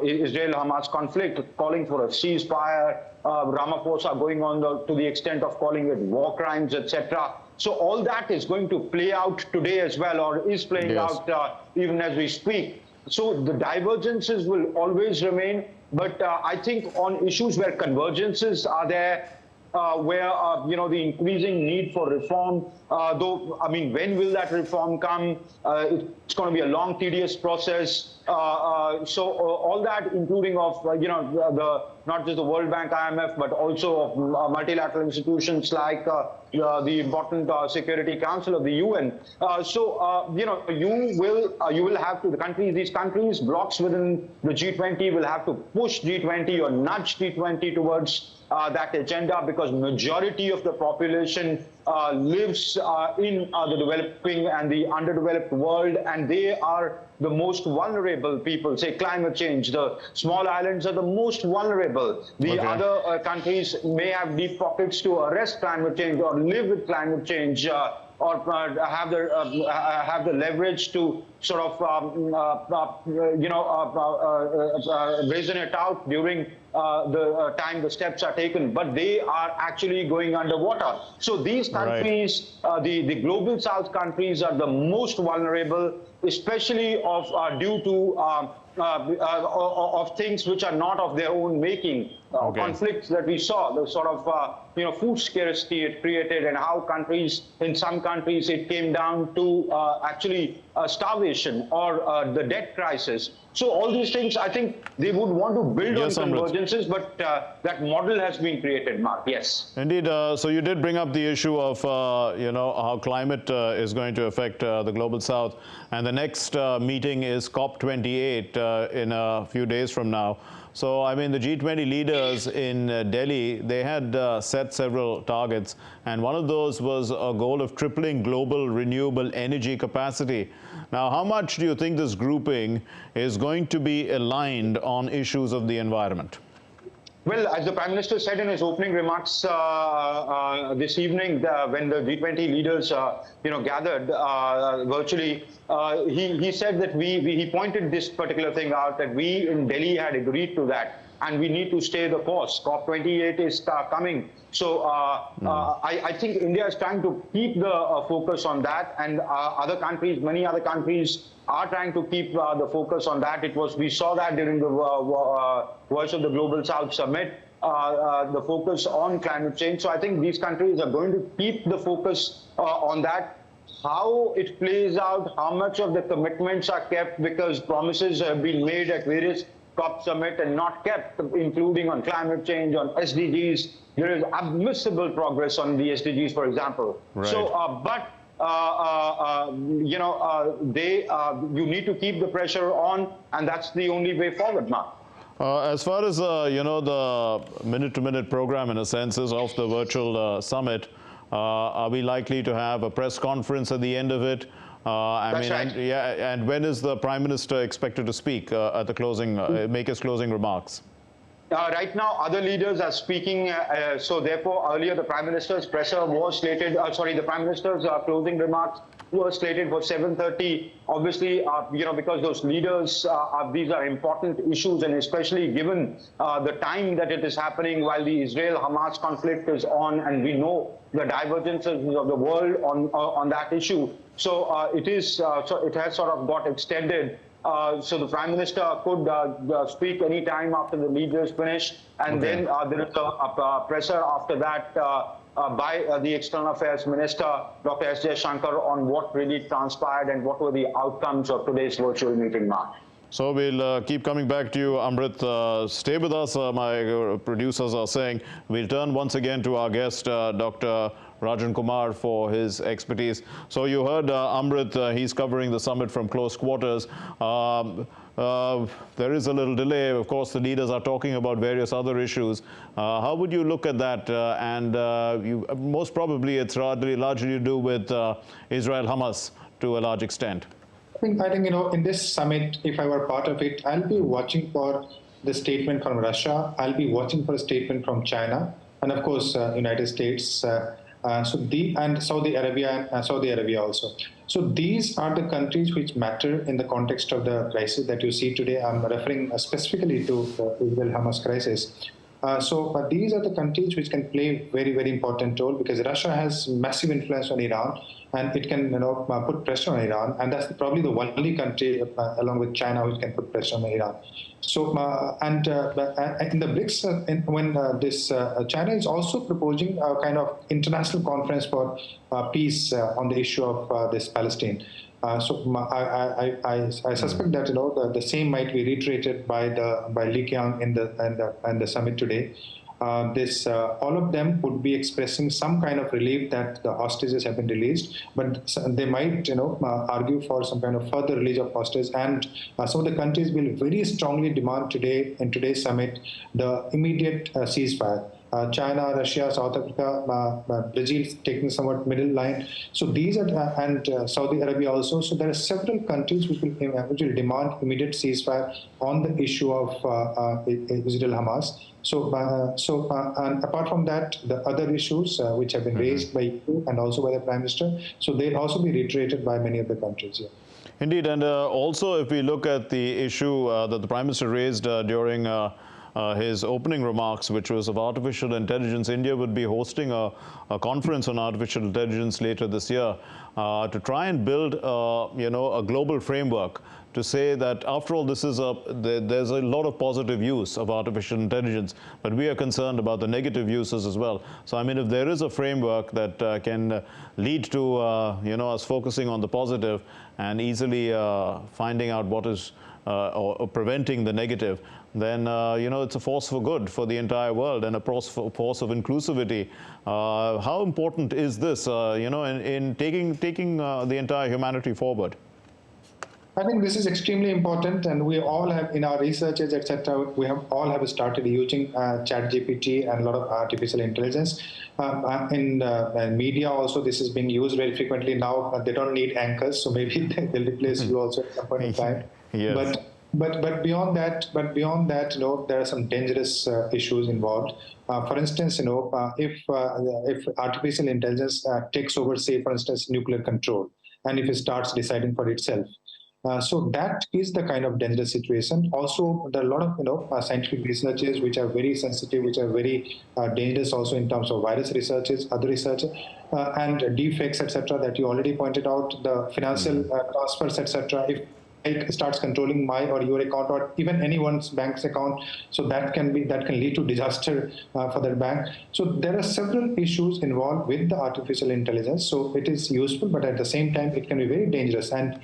Israel-Hamas conflict, calling for a ceasefire, Ramaphosa going on to the extent of calling it war crimes, etc. So all that is going to play out today as well, or is playing out even as we speak. So the divergences will always remain, but I think on issues where convergences are there, where the increasing need for reform, when will that reform come? It's going to be a long, tedious process. All that, including of not just the World Bank, IMF, but also of multilateral institutions like the important Security Council of the UN. You will have to, these countries, blocs within the G20 will have to push G20 or nudge G20 towards that agenda, because majority of the population lives in the developing and the underdeveloped world, and they are the most vulnerable people. Say climate change, the small islands are the most vulnerable. The other countries may have deep pockets to arrest climate change or live with climate change, or have the leverage to sort of reason it out during the time the steps are taken, but they are actually going underwater. So these countries, the global South countries, are the most vulnerable, especially due to of things which are not of their own making. conflicts that we saw, the sort of food scarcity it created, and how in some countries it came down to actually starvation or the debt crisis. So all these things, I think they would want to build on convergences, but that model has been created, Mark. Yes. Indeed. So you did bring up the issue of, how climate is going to affect the Global South. And the next meeting is COP28 in a few days from now. So, I mean, the G20 leaders in Delhi, they had set several targets. And one of those was a goal of tripling global renewable energy capacity. Now, how much do you think this grouping is going to be aligned on issues of the environment? Well, as the Prime Minister said in his opening remarks this evening, when the G20 leaders, gathered virtually, he said that he pointed this particular thing out, that we in Delhi had agreed to that, and we need to stay the course. COP28 is coming. So I think India is trying to keep the focus on that, and many other countries are trying to keep the focus on that. We saw that during the Voice of the Global South Summit, the focus on climate change. So I think these countries are going to keep the focus on that. How it plays out, how much of the commitments are kept, because promises have been made at various COP summit and not kept, including on climate change, on SDGs. There is admissible progress on the SDGs, for example. Right. So, you need to keep the pressure on, and that's the only way forward, Mark. As far as, the minute-to-minute program, in a sense, is of the virtual summit, are we likely to have a press conference at the end of it? That's right. And when is the Prime Minister expected to speak at the closing, make his closing remarks? Right now, other leaders are speaking. So therefore, earlier the Prime Minister's presser was slated. The Prime Minister's closing remarks were slated for 7:30. Obviously, because those leaders, these are important issues, and especially given the time that it is happening while the Israel-Hamas conflict is on, and we know the divergences of the world on that issue. So it has sort of got extended. So the Prime Minister could speak any time after the leaders finish, and then there is a presser after that by the External Affairs Minister, Dr. S. Shankar, on what really transpired and what were the outcomes of today's virtual meeting, Mark. So we'll keep coming back to you, Amrit. Stay with us. My producers are saying we'll turn once again to our guest, Dr. Rajan Kumar, for his expertise. So you heard Amrit, he's covering the summit from close quarters. There is a little delay. Of course, the leaders are talking about various other issues. How would you look at that? Most probably it's largely to do with Israel-Hamas to a large extent. I think, in this summit, if I were part of it, I'll be watching for the statement from Russia. I'll be watching for a statement from China, and of course, United States, and Saudi Arabia also. So these are the countries which matter in the context of the crisis that you see today. I'm referring specifically to the Israel-Hamas crisis. So these are the countries which can play a very, very important role, because Russia has massive influence on Iran, and it can put pressure on Iran, and that's probably the only country along with China which can put pressure on Iran. So in the BRICS, China is also proposing a kind of international conference for peace on the issue of this Palestine. So I suspect that the same might be reiterated by Li Qiang in the summit today. All of them would be expressing some kind of relief that the hostages have been released, but they might argue for some kind of further release of hostages. And some of the countries will very strongly demand today in today's summit the immediate ceasefire. China, Russia, South Africa, Brazil taking somewhat middle line. So these are, and Saudi Arabia also. So there are several countries which will demand immediate ceasefire on the issue of Israel-Hamas. So and apart from that, the other issues which have been raised by you and also by the Prime Minister, so they'll also be reiterated by many of the countries here. Indeed, and also if we look at the issue that the Prime Minister raised during his opening remarks, which was of artificial intelligence, India would be hosting a conference on artificial intelligence later this year. to try and build, a global framework to say that, after all, there's a lot of positive use of artificial intelligence, but we are concerned about the negative uses as well. So, I mean, if there is a framework that can lead to, us focusing on the positive and easily finding out what is or preventing the negative, then, it's a force for good for the entire world and a force of inclusivity. How important is this, in taking the entire humanity forward? I think this is extremely important, and we all have, in our researches, etc., we all have started using ChatGPT and a lot of artificial intelligence. In media also, this is being used very frequently now. They don't need anchors, so maybe they'll replace you also at some point in time. Yes. But beyond that, there are some dangerous issues involved. For instance, if artificial intelligence takes over, say, for instance, nuclear control, and if it starts deciding for itself. So that is the kind of dangerous situation. Also, there are a lot of scientific researches which are very sensitive, which are very dangerous also in terms of virus researches, other research, and deepfakes, etc. that you already pointed out, the financial transfers, etc. If it starts controlling my or your account or even anyone's bank's account, so that can lead to disaster for their bank. So there are several issues involved with the artificial intelligence. So it is useful, but at the same time it can be very dangerous. And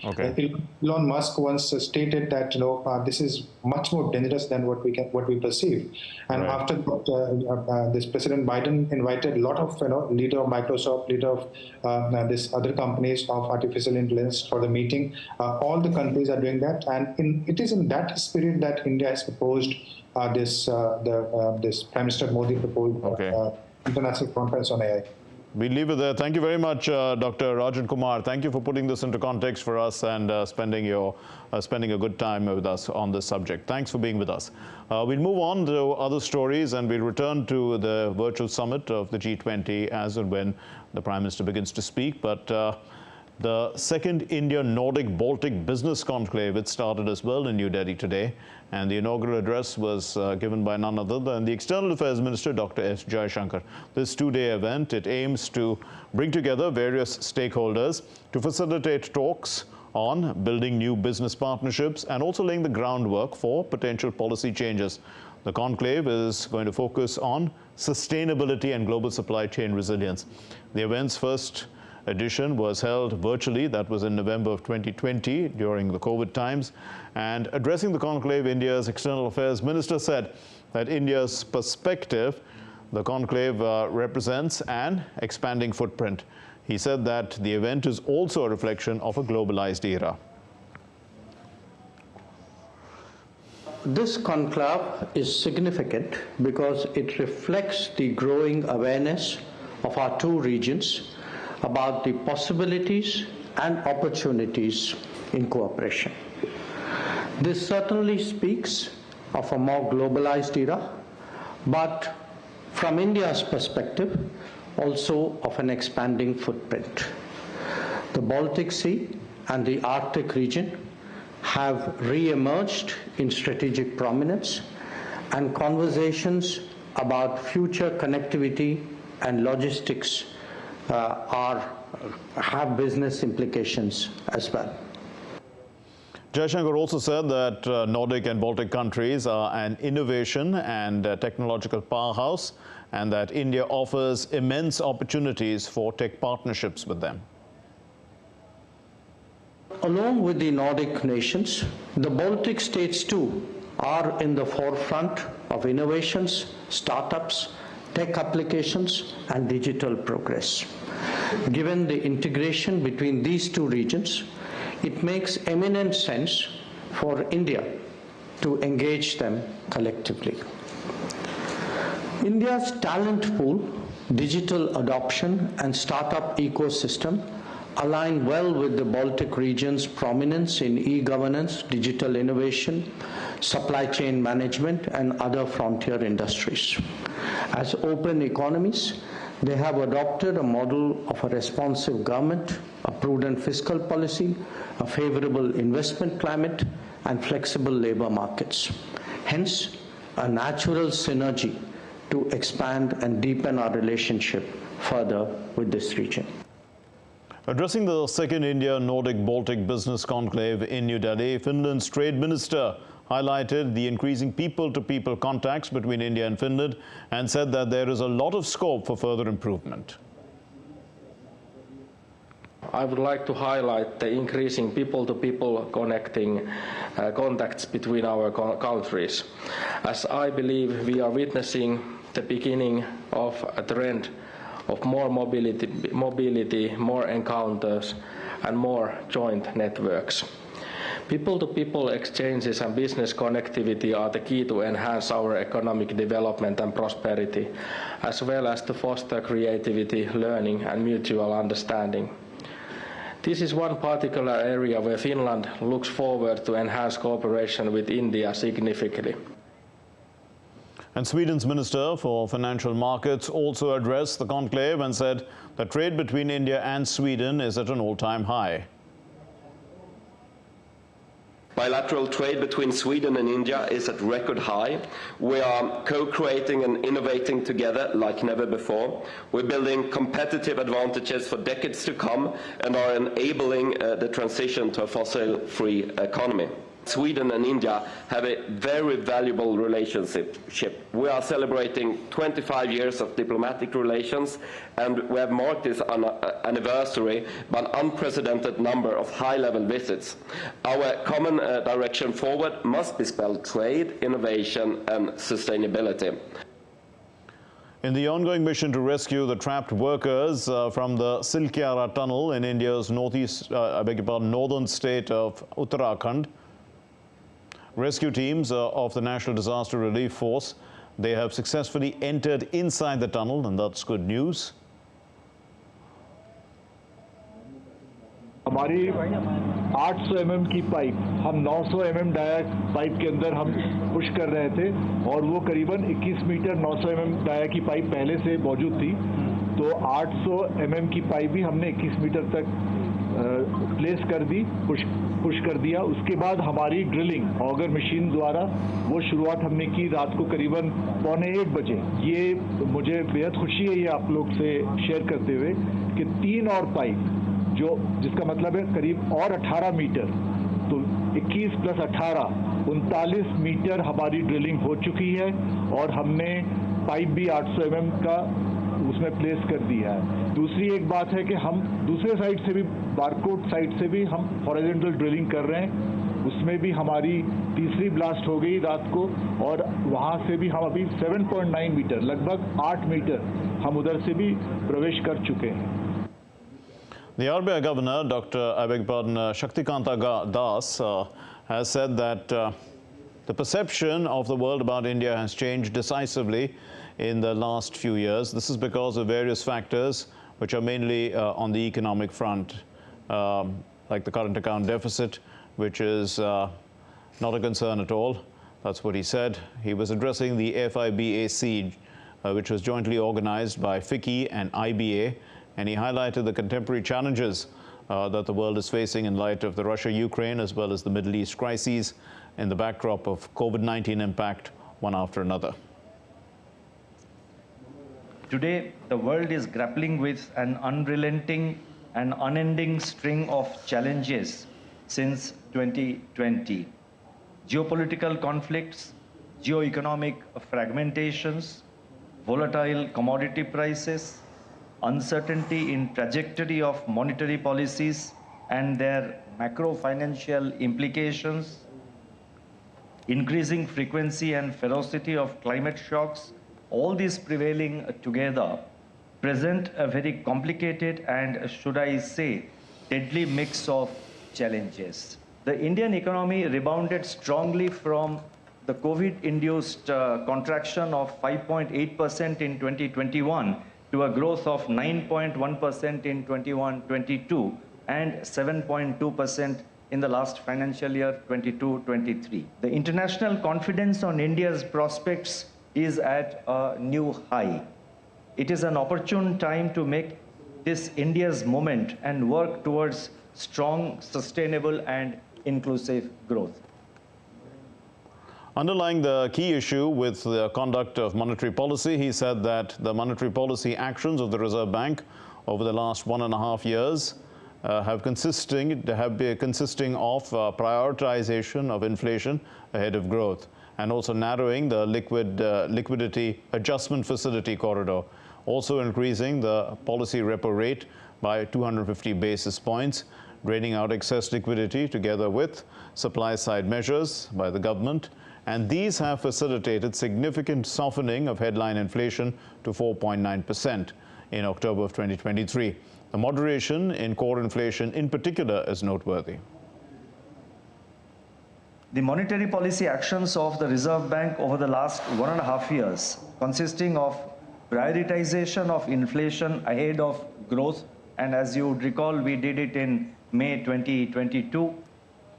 Elon Musk once stated that this is much more dangerous than what we perceive. And after this, President Biden invited a lot of leader of Microsoft, leader of this other companies of artificial intelligence for the meeting. All the countries are doing that, and it is in that spirit that India has proposed this Prime Minister Modi proposed international conference on AI. We leave it there. Thank you very much, Dr. Rajan Kumar. Thank you for putting this into context for us and spending a good time with us on this subject. Thanks for being with us. We'll move on to other stories, and we'll return to the virtual summit of the G20 as and when the Prime Minister begins to speak. But the second India-Nordic Baltic Business Conclave, it started as well in New Delhi today, and the inaugural address was given by none other than the External Affairs Minister, Dr. S. Jaishankar. This two-day event, it aims to bring together various stakeholders to facilitate talks on building new business partnerships and also laying the groundwork for potential policy changes. The conclave is going to focus on sustainability and global supply chain resilience. The event's first edition was held virtually. That was in November of 2020 during the COVID times. And addressing the conclave, India's External Affairs Minister said that India's perspective, the conclave represents an expanding footprint. He said that the event is also a reflection of a globalized era. This conclave is significant because it reflects the growing awareness of our two regions about the possibilities and opportunities in cooperation. This certainly speaks of a more globalized era, but from India's perspective, also of an expanding footprint. The Baltic Sea and the Arctic region have re-emerged in strategic prominence, and conversations about future connectivity and logistics have business implications as well. Jaishankar also said that Nordic and Baltic countries are an innovation and technological powerhouse, and that India offers immense opportunities for tech partnerships with them. Along with the Nordic nations, the Baltic states too are in the forefront of innovations, startups, tech applications, and digital progress. Given the integration between these two regions, it makes eminent sense for India to engage them collectively. India's talent pool, digital adoption, and startup ecosystem align well with the Baltic region's prominence in e-governance, digital innovation, supply chain management, and other frontier industries. As open economies, they have adopted a model of a responsive government, a prudent fiscal policy, a favorable investment climate, and flexible labor markets. Hence, a natural synergy to expand and deepen our relationship further with this region. Addressing the second India-Nordic Baltic business conclave in New Delhi, Finland's trade minister highlighted the increasing people-to-people contacts between India and Finland and said that there is a lot of scope for further improvement. I would like to highlight the increasing people-to-people contacts between our countries, as I believe we are witnessing the beginning of a trend of more mobility, more encounters, and more joint networks. People-to-people exchanges and business connectivity are the key to enhance our economic development and prosperity, as well as to foster creativity, learning, and mutual understanding. This is one particular area where Finland looks forward to enhance cooperation with India significantly. And Sweden's Minister for Financial Markets also addressed the conclave and said that trade between India and Sweden is at an all-time high. Bilateral trade between Sweden and India is at record high. We are co-creating and innovating together like never before. We're building competitive advantages for decades to come and are enabling the transition to a fossil-free economy. Sweden and India have a very valuable relationship. We are celebrating 25 years of diplomatic relations, and we have marked this anniversary by an unprecedented number of high-level visits. Our common direction forward must be spelled trade, innovation, and sustainability. In the ongoing mission to rescue the trapped workers from the Silkyara tunnel in India's northern state of Uttarakhand, rescue teams of the National Disaster Relief Force, they have successfully entered inside the tunnel, and that's good news. हमारी 800 mm की pipe हम 900 mm dia pipe के अंदर हम push कर रहे थे और वो करीबन 21 मीटर 900 mm डाया की पाइप पहले से मौजूद थी, तो 800 mm की पाइप भी हमने 21 मीटर तक प्लेस कर दी, पुश कर दिया। उसके बाद हमारी ड्रिलिंग ऑगर मशीन द्वारा वो शुरुआत हमने की रात को करीबन 7:45 बजे। ये मुझे बेहद खुशी है ये आप लोग से शेयर करते हुए कि 3 और पाइप जिसका मतलब है करीब और 18 मीटर, तो 21 + 18 39 मीटर हमारी ड्रिलिंग हो चुकी है और हमने पाइप भी 800 mm का उसमें प्लेस कर दिया है। दूसरी एक बात है कि हम दूसरे साइड से भी बारकोड साइड से भी हम हॉरिजॉन्टल ड्रिलिंग कर रहे हैं, उसमें भी हमारी तीसरी ब्लास्ट हो गई रात को और वहां से भी हम अभी 7.9 मीटर लगभग 8 मीटर हम उधर से भी प्रवेश कर चुके हैं। The RBI Governor, Dr. Shaktikanta Das, has said that the perception of the world about India has changed decisively in the last few years. This is because of various factors which are mainly on the economic front, like the current account deficit, which is not a concern at all. That's what he said. He was addressing the FIBAC, which was jointly organized by FICCI and IBA, and he highlighted the contemporary challenges that the world is facing in light of the Russia-Ukraine as well as the Middle East crises in the backdrop of COVID-19 impact one after another. Today, the world is grappling with an unrelenting and unending string of challenges since 2020. Geopolitical conflicts, geoeconomic fragmentations, volatile commodity prices, uncertainty in trajectory of monetary policies and their macro-financial implications, increasing frequency and ferocity of climate shocks, all these prevailing together present a very complicated and, should I say, deadly mix of challenges. The Indian economy rebounded strongly from the COVID-induced contraction of 5.8% in 2021 to a growth of 9.1% in 21-22 and 7.2% in the last financial year 22-23. The international confidence on India's prospects is at a new high. It is an opportune time to make this India's moment and work towards strong, sustainable and inclusive growth. Underlying the key issue with the conduct of monetary policy, he said that the monetary policy actions of the Reserve Bank over the last 1.5 years have been consisting of prioritization of inflation ahead of growth, and also narrowing the liquidity adjustment facility corridor, also increasing the policy repo rate by 250 basis points, draining out excess liquidity together with supply-side measures by the government. And these have facilitated significant softening of headline inflation to 4.9% in October of 2023. The moderation in core inflation in particular is noteworthy. The monetary policy actions of the Reserve Bank over the last 1.5 years, consisting of prioritization of inflation ahead of growth, and as you would recall, we did it in May 2022,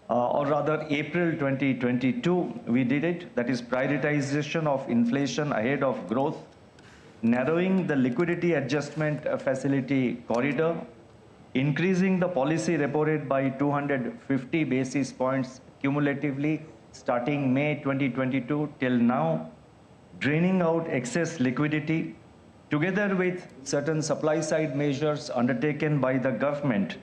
or rather April 2022, we did it. That is prioritization of inflation ahead of growth, narrowing the liquidity adjustment facility corridor, increasing the policy repo rate by 250 basis points cumulatively starting May 2022 till now, draining out excess liquidity, together with certain supply-side measures undertaken by the government,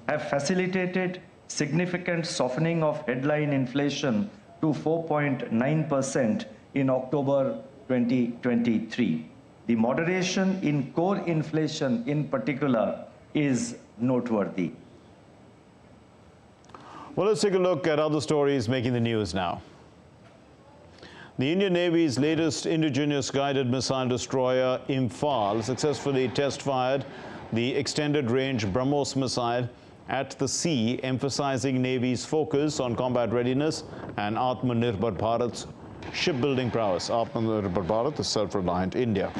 have facilitated significant softening of headline inflation to 4.9% in October 2023. The moderation in core inflation in particular is noteworthy. Well, let's take a look at other stories making the news now. The Indian Navy's latest indigenous guided missile destroyer Imphal successfully test-fired the extended-range BrahMos missile at the sea, emphasizing Navy's focus on combat readiness and Atmanirbhar Bharat's shipbuilding prowess. Atmanirbhar Bharat is self-reliant India.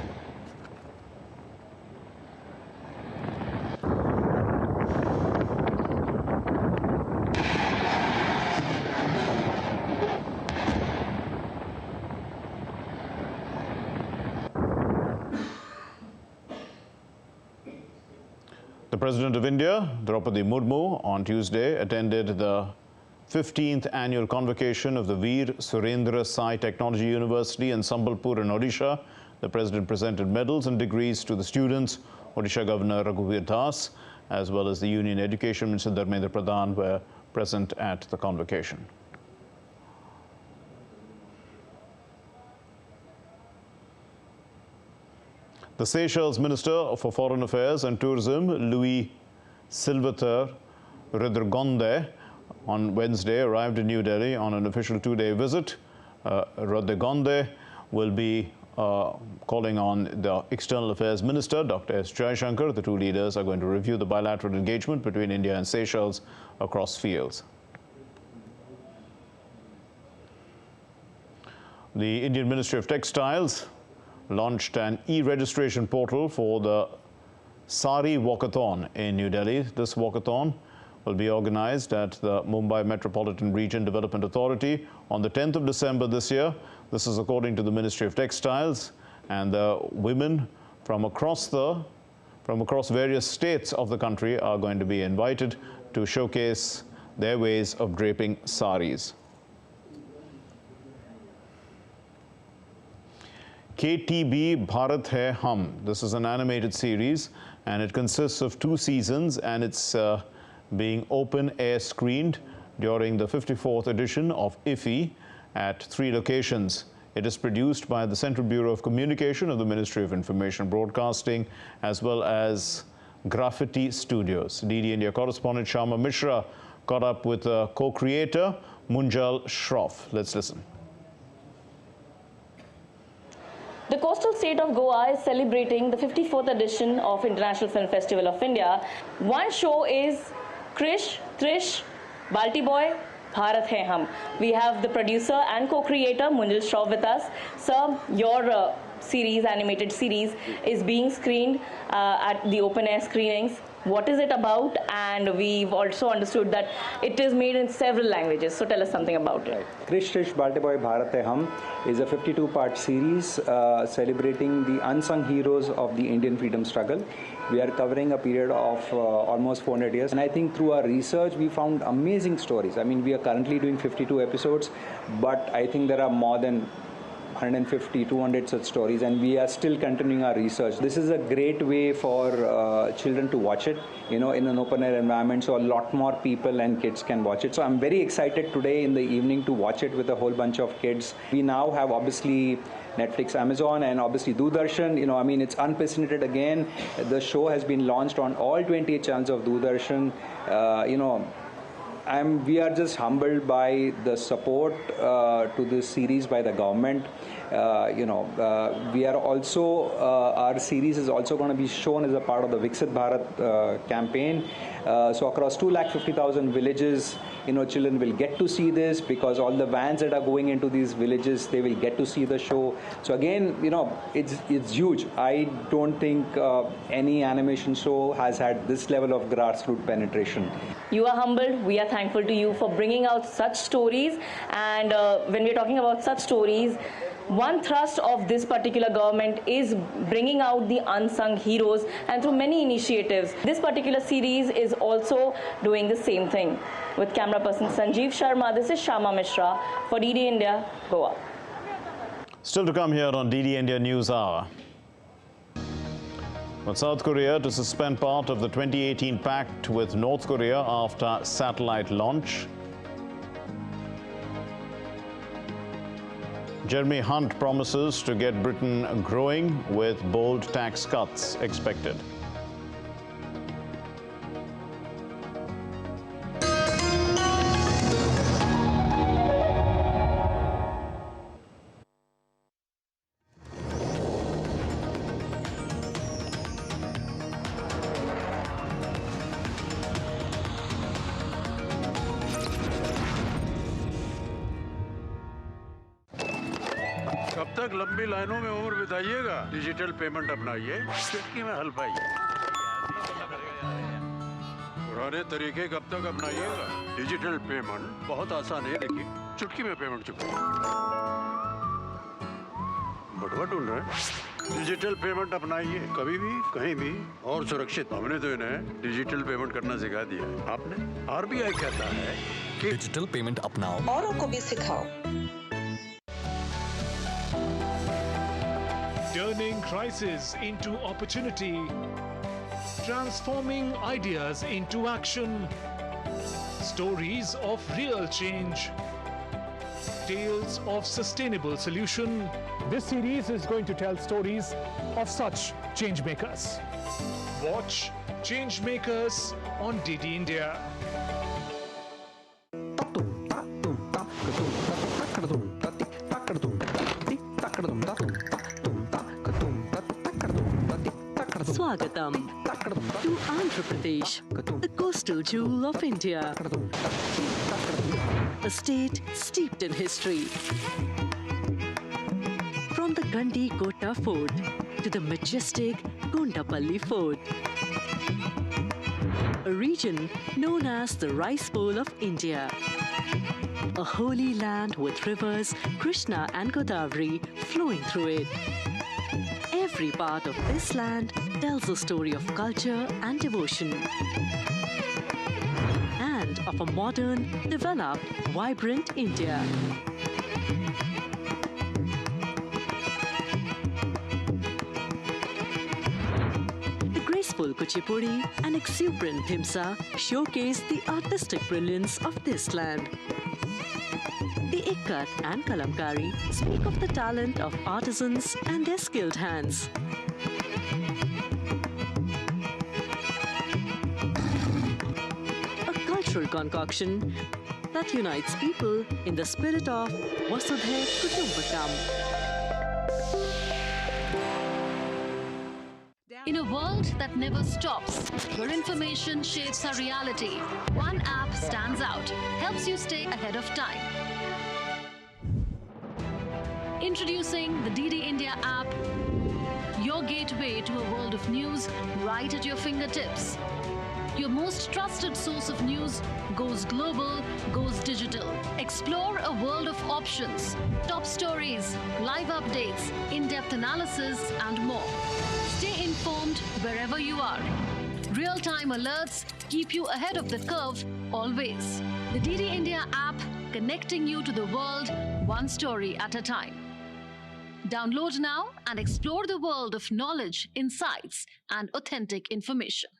The President of India, Draupadi Murmu, on Tuesday attended the 15th annual convocation of the Veer Surendra Sai Technology University in Sambalpur in Odisha. The President presented medals and degrees to the students. Odisha Governor Raghuveer Das, as well as the Union Education Minister Dharmendra Pradhan, were present at the convocation. The Seychelles Minister for Foreign Affairs and Tourism, Louis Silveter Rodrigonde, on Wednesday arrived in New Delhi on an official two-day visit. Rodrigonde will be calling on the External Affairs Minister, Dr. S. Jaishankar. The two leaders are going to review the bilateral engagement between India and Seychelles across fields. The Indian Ministry of Textiles launched an e-registration portal for the Sari Walkathon in New Delhi. This walkathon will be organized at the Mumbai Metropolitan Region Development Authority on the 10th of December this year. This is according to the Ministry of Textiles, and the women from across various states of the country are going to be invited to showcase their ways of draping saris. KTB Bharat Hai Hum. This is an animated series, and it consists of 2 seasons, and it's being open-air screened during the 54th edition of IFFI at 3 locations. It is produced by the Central Bureau of Communication of the Ministry of Information Broadcasting, as well as Graffiti Studios. DD India correspondent Shyama Mishra caught up with co-creator Munjal Shroff. Let's listen. The coastal state of Goa is celebrating the 54th edition of International Film Festival of India. One show is Krish, Trish, Balti Boy, Bharat Hai Hum. We have the producer and co-creator Munjal Shroff with us. Sir, your animated series, is being screened at the open-air screenings. What is it about? And we've also understood that it is made in several languages. So tell us something about it. Krish Trish Balti Boy Bharat Hai Hum is a 52-part series celebrating the unsung heroes of the Indian freedom struggle. We are covering a period of almost 400 years. And I think through our research, we found amazing stories. I mean, we are currently doing 52 episodes, but I think there are more than 150, 200 such stories, and we are still continuing our research. This is a great way for children to watch it, in an open air environment, so a lot more people and kids can watch it. So I'm very excited today in the evening to watch it with a whole bunch of kids. We now have obviously Netflix, Amazon, and obviously Doordarshan. It's unprecedented again. The show has been launched on all 28 channels of Doordarshan. We are just humbled by the support to this series by the government. We are also, our series is also going to be shown as a part of the Viksit Bharat campaign. So across 250,000 villages, children will get to see this, because all the vans that are going into these villages, they will get to see the show. So again, it's huge. I don't think any animation show has had this level of grassroots penetration. You are humbled. We are thankful to you for bringing out such stories. And when we're talking about such stories, one thrust of this particular government is bringing out the unsung heroes, and through many initiatives. This particular series is also doing the same thing. With camera person Sanjeev Sharma, this is Shama Mishra for DD India, Goa. Still to come here on DD India News Hour. But South Korea to suspend part of the 2018 pact with North Korea after satellite launch. Jeremy Hunt promises to get Britain growing with bold tax cuts expected. कब तक लंबी लाइनों में उम्र बिताइएगा? Digital payment अपनाइए, चुटकी में हल पाइए। पुराने तरीके कब तक अपनाइएगा? डिजिटल पेमेंट बहुत आसान है, देखिए चुटकी में पेमेंट चुकाइए। बटुआ ढूंढ रहे हैं? डिजिटल पेमेंट अपनाइए, कभी भी कहीं भी और सुरक्षित। हमने तो इन्हें डिजिटल पेमेंट करना सिखा दिया है। आपने? RBI कहता है कि डिजिटल पेमेंट अपनाओ, औरों को भी सिखाओ। Turning crisis into opportunity, transforming ideas into action, stories of real change, tales of sustainable solution. This series is going to tell stories of such change makers. Watch Change Makers on DD India. Swagatam to Andhra Pradesh, the coastal jewel of India. A state steeped in history. From the Gandi Kota Fort to the majestic Gondapalli Fort. A region known as the Rice Bowl of India. A holy land with rivers Krishna and Godavari flowing through it. Every part of this land tells a story of culture and devotion, and of a modern, developed, vibrant India. The graceful Kuchipudi and exuberant Dhimsa showcase the artistic brilliance of this land. The Ikkat and Kalamkari speak of the talent of artisans and their skilled hands. A cultural concoction that unites people in the spirit of Vasudhaiv Kutumbakam. In a world that never stops, where information shapes our reality, one app stands out, helps you stay ahead of time. Introducing the DD India app, your gateway to a world of news right at your fingertips. Your most trusted source of news goes global, goes digital. Explore a world of options, top stories, live updates, in-depth analysis, and more. Stay informed wherever you are. Real-time alerts keep you ahead of the curve always. The DD India app, connecting you to the world, one story at a time. Download now and explore the world of knowledge, insights, and authentic information.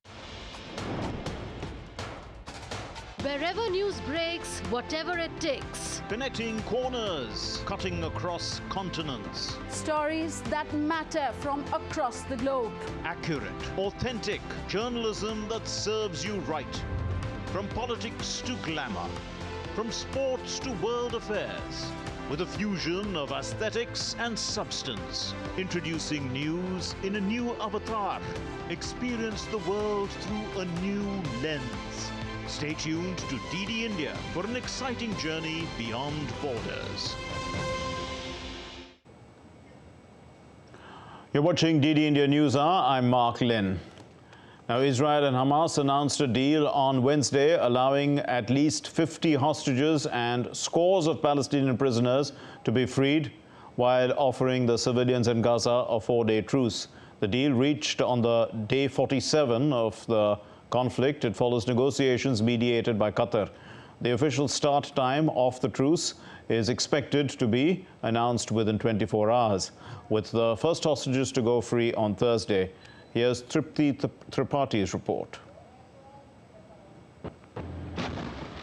Wherever news breaks, whatever it takes. Connecting corners, cutting across continents. Stories that matter from across the globe. Accurate, authentic journalism that serves you right. From politics to glamour, from sports to world affairs. With a fusion of aesthetics and substance. Introducing news in a new avatar. Experience the world through a new lens. Stay tuned to DD India for an exciting journey beyond borders. You're watching DD India News Hour. I'm Mark Lynn. Now, Israel and Hamas announced a deal on Wednesday allowing at least 50 hostages and scores of Palestinian prisoners to be freed while offering the civilians in Gaza a 4-day truce. The deal reached on the day 47 of the conflict. It follows negotiations mediated by Qatar. The official start time of the truce is expected to be announced within 24 hours, with the first hostages to go free on Thursday. Here's Tripti Tripaঠি's report.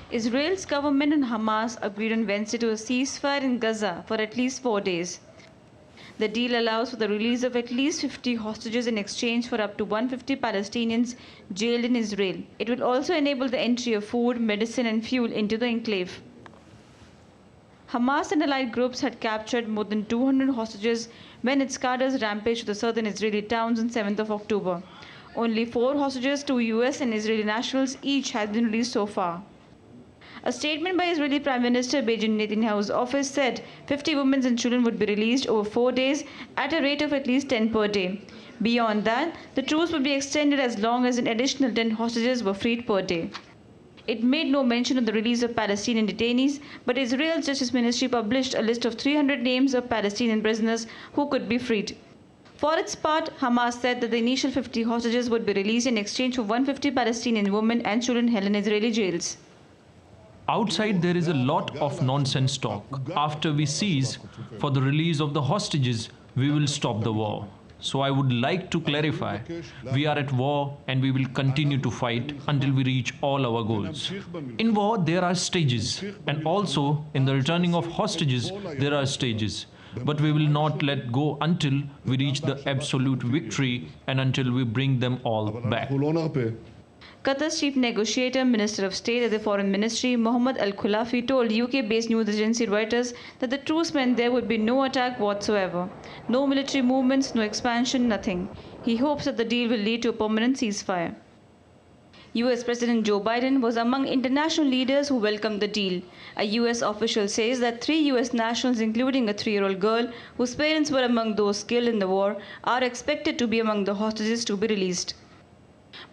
Israel's government and Hamas agreed on Wednesday to a ceasefire in Gaza for at least 4 days. The deal allows for the release of at least 50 hostages in exchange for up to 150 Palestinians jailed in Israel. It will also enable the entry of food, medicine, and fuel into the enclave. Hamas and allied groups had captured more than 200 hostages when its Qaddar's rampaged to the southern Israeli towns on 7th of October. Only 4 hostages, 2 US and Israeli nationals each, have been released so far. A statement by Israeli Prime Minister Benjamin Netanyahu's office said 50 women and children would be released over 4 days at a rate of at least 10 per day. Beyond that, the truce would be extended as long as an additional 10 hostages were freed per day. It made no mention of the release of Palestinian detainees, but Israel's Justice Ministry published a list of 300 names of Palestinian prisoners who could be freed. For its part, Hamas said that the initial 50 hostages would be released in exchange for 150 Palestinian women and children held in Israeli jails. Outside, there is a lot of nonsense talk. After we cease for the release of the hostages, we will stop the war. So I would like to clarify, we are at war and we will continue to fight until we reach all our goals. In war, there are stages, and also in the returning of hostages, there are stages. But we will not let go until we reach the absolute victory and until we bring them all back. Qatar's chief negotiator, Minister of State at the Foreign Ministry, Mohammed Al-Khulafi, told UK-based news agency Reuters that the truce meant there would be no attack whatsoever. No military movements, no expansion, nothing. He hopes that the deal will lead to a permanent ceasefire. US President Joe Biden was among international leaders who welcomed the deal. A US official says that 3 US nationals, including a 3-year-old girl whose parents were among those killed in the war, are expected to be among the hostages to be released.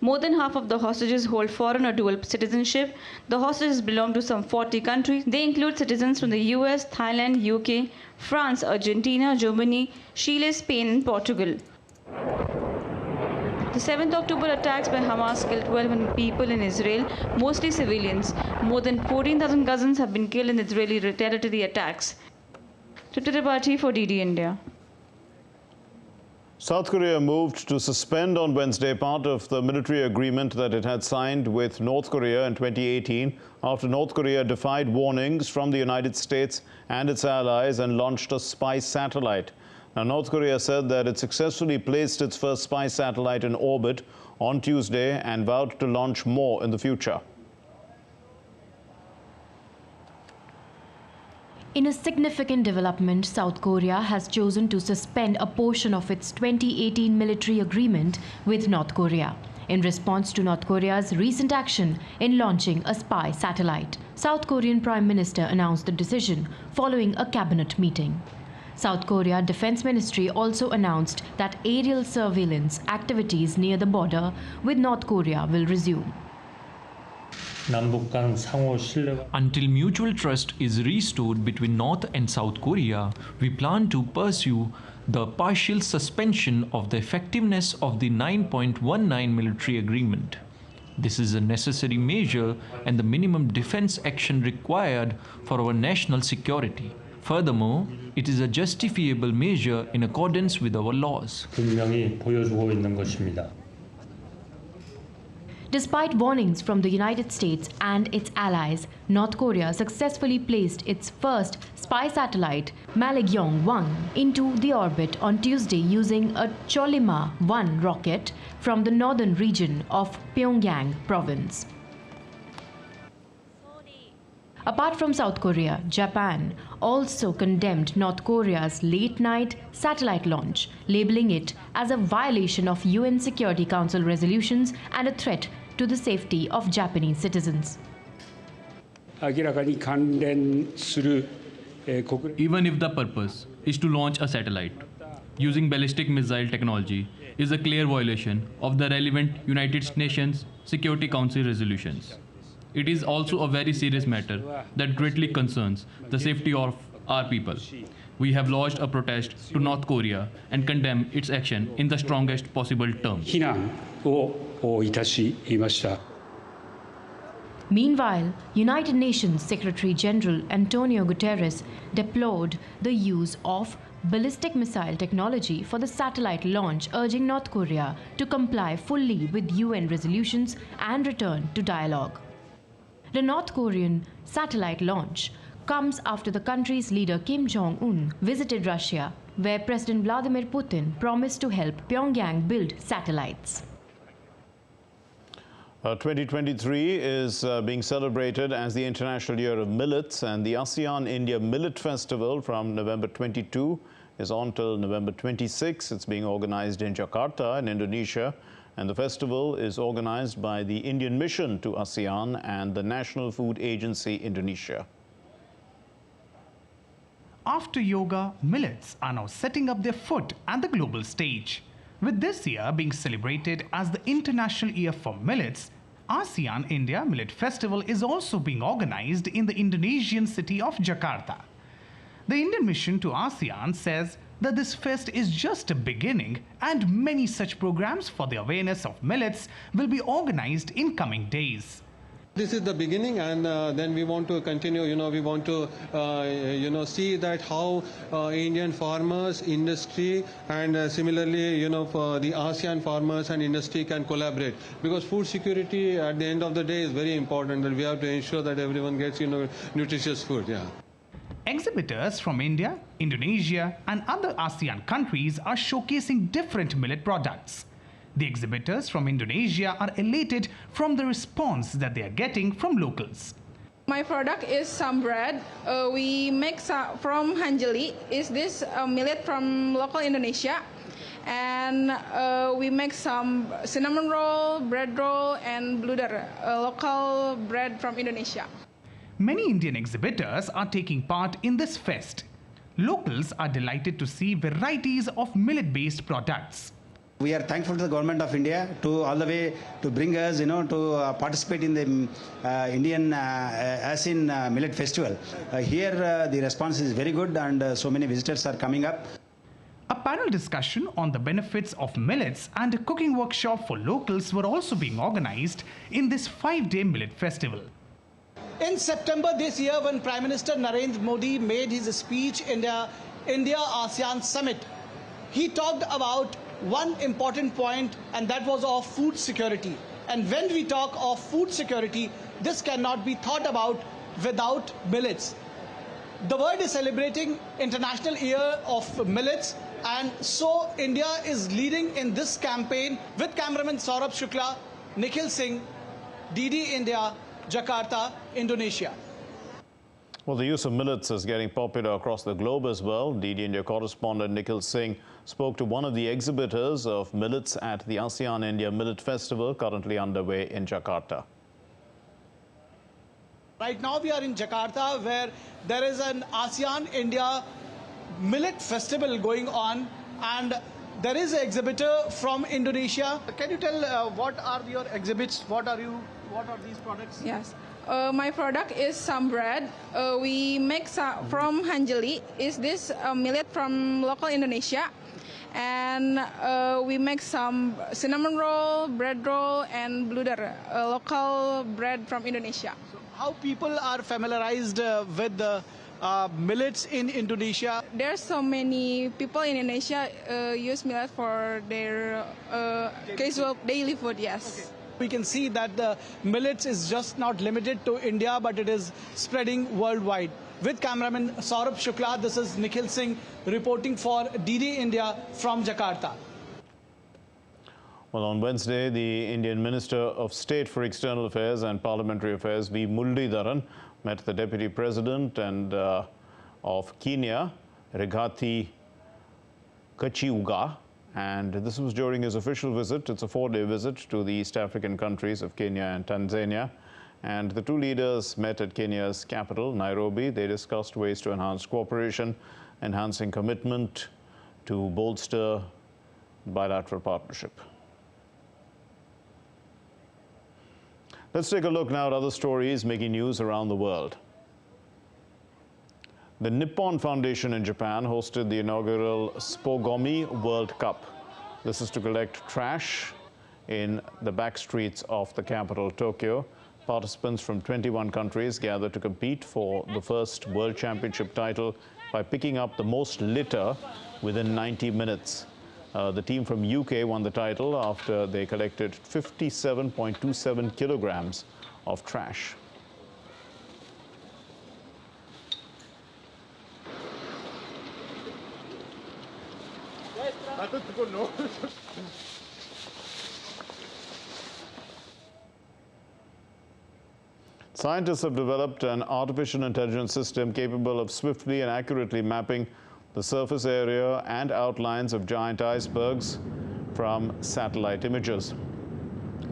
More than half of the hostages hold foreign or dual citizenship. The hostages belong to some 40 countries. They include citizens from the US, Thailand, UK, France, Argentina, Germany, Chile, Spain, and Portugal. The 7th October attacks by Hamas killed 1,200 people in Israel, mostly civilians. More than 14,000 Gazans have been killed in Israeli retaliatory attacks. Prasar Bharati for DD India. South Korea moved to suspend on Wednesday part of the military agreement that it had signed with North Korea in 2018 after North Korea defied warnings from the United States and its allies and launched a spy satellite. Now, North Korea said that it successfully placed its first spy satellite in orbit on Tuesday and vowed to launch more in the future. In a significant development, South Korea has chosen to suspend a portion of its 2018 military agreement with North Korea in response to North Korea's recent action in launching a spy satellite. South Korean Prime Minister announced the decision following a cabinet meeting. South Korea Defense Ministry also announced that aerial surveillance activities near the border with North Korea will resume. Until mutual trust is restored between North and South Korea, we plan to pursue the partial suspension of the effectiveness of the 9.19 military agreement. This is a necessary measure and the minimum defense action required for our national security. Furthermore, it is a justifiable measure in accordance with our laws. 분명히 보여주고 있는 것입니다. Despite warnings from the United States and its allies, North Korea successfully placed its first spy satellite, Malekyong-1, into the orbit on Tuesday using a Cholima-1 rocket from the northern region of Pyongyang province. Apart from South Korea, Japan also condemned North Korea's late-night satellite launch, labeling it as a violation of UN Security Council resolutions and a threat to the safety of Japanese citizens. Even if the purpose is to launch a satellite using ballistic missile technology is a clear violation of the relevant United Nations Security Council resolutions. It is also a very serious matter that greatly concerns the safety of our people. We have lodged a protest to North Korea and condemn its action in the strongest possible terms. Meanwhile, United Nations Secretary General Antonio Guterres deplored the use of ballistic missile technology for the satellite launch, urging North Korea to comply fully with UN resolutions and return to dialogue. The North Korean satellite launch comes after the country's leader Kim Jong-un visited Russia, where President Vladimir Putin promised to help Pyongyang build satellites. 2023 is being celebrated as the International Year of Millets, and the ASEAN India Millet Festival from November 22 is on till November 26. It's being organized in Jakarta in Indonesia, and the festival is organized by the Indian Mission to ASEAN and the National Food Agency Indonesia. After yoga, millets are now setting up their foot at the global stage. With this year being celebrated as the International Year for Millets, ASEAN India Millet Festival is also being organized in the Indonesian city of Jakarta. The Indian Mission to ASEAN says that this fest is just a beginning and many such programs for the awareness of millets will be organized in coming days. This is the beginning, and then we want to continue, we want to, see that how Indian farmers, industry, and similarly, for the ASEAN farmers and industry can collaborate. Because food security at the end of the day is very important, and we have to ensure that everyone gets, nutritious food, Exhibitors from India, Indonesia, and other ASEAN countries are showcasing different millet products. The exhibitors from Indonesia are elated from the response that they are getting from locals. My product is some bread. We make from hanjeli. Is this millet from local Indonesia? And we make some cinnamon roll, bread roll, and bluder, local bread from Indonesia. Many Indian exhibitors are taking part in this fest. Locals are delighted to see varieties of millet-based products. We are thankful to the government of India to all the way to bring us, to participate in the Indian ASEAN Millet Festival. Here the response is very good, and so many visitors are coming up. A panel discussion on the benefits of millets and a cooking workshop for locals were also being organized in this 5-day millet festival. In September this year, when Prime Minister Narendra Modi made his speech in the India-ASEAN Summit, he talked about one important point, and that was of food security. And when we talk of food security, this cannot be thought about without millets. The world is celebrating International Year of Millets, and so India is leading in this campaign with cameraman Saurabh Shukla, Nikhil Singh, DD India, Jakarta, Indonesia. Well, the use of millets is getting popular across the globe as well. DD India correspondent Nikhil Singh spoke to one of the exhibitors of millets at the ASEAN India Millet Festival currently underway in Jakarta. Right now we are in Jakarta, where there is an ASEAN India Millet Festival going on, and there is an exhibitor from Indonesia. Can you tell what are your exhibits? What are these products? Yes. My product is some bread. We make from hanjeli. Is this millet from local Indonesia? And we make some cinnamon roll, bread roll, and bluder, local bread from Indonesia. So how people are familiarized with millets in Indonesia? There's so many people in Indonesia use millet for their casual daily food, yes. Okay. We can see that the millets is just not limited to India, but it is spreading worldwide. With cameraman Saurabh Shukla, this is Nikhil Singh reporting for DD India from Jakarta. Well, on Wednesday, the Indian Minister of State for External Affairs and Parliamentary Affairs, V. Muralidharan, met the Deputy President and of Kenya, Rigathi Gachagua, and this was during his official visit. It's a 4-day visit to the East African countries of Kenya and Tanzania. And the two leaders met at Kenya's capital, Nairobi. They discussed ways to enhance cooperation, enhancing commitment to bolster bilateral partnership. Let's take a look now at other stories making news around the world. The Nippon Foundation in Japan hosted the inaugural Spogomi World Cup. This is to collect trash in the back streets of the capital, Tokyo. Participants from 21 countries gathered to compete for the first World Championship title by picking up the most litter within 90 minutes. The team from UK won the title after they collected 57.27 kilograms of trash. Scientists have developed an artificial intelligence system capable of swiftly and accurately mapping the surface area and outlines of giant icebergs from satellite images.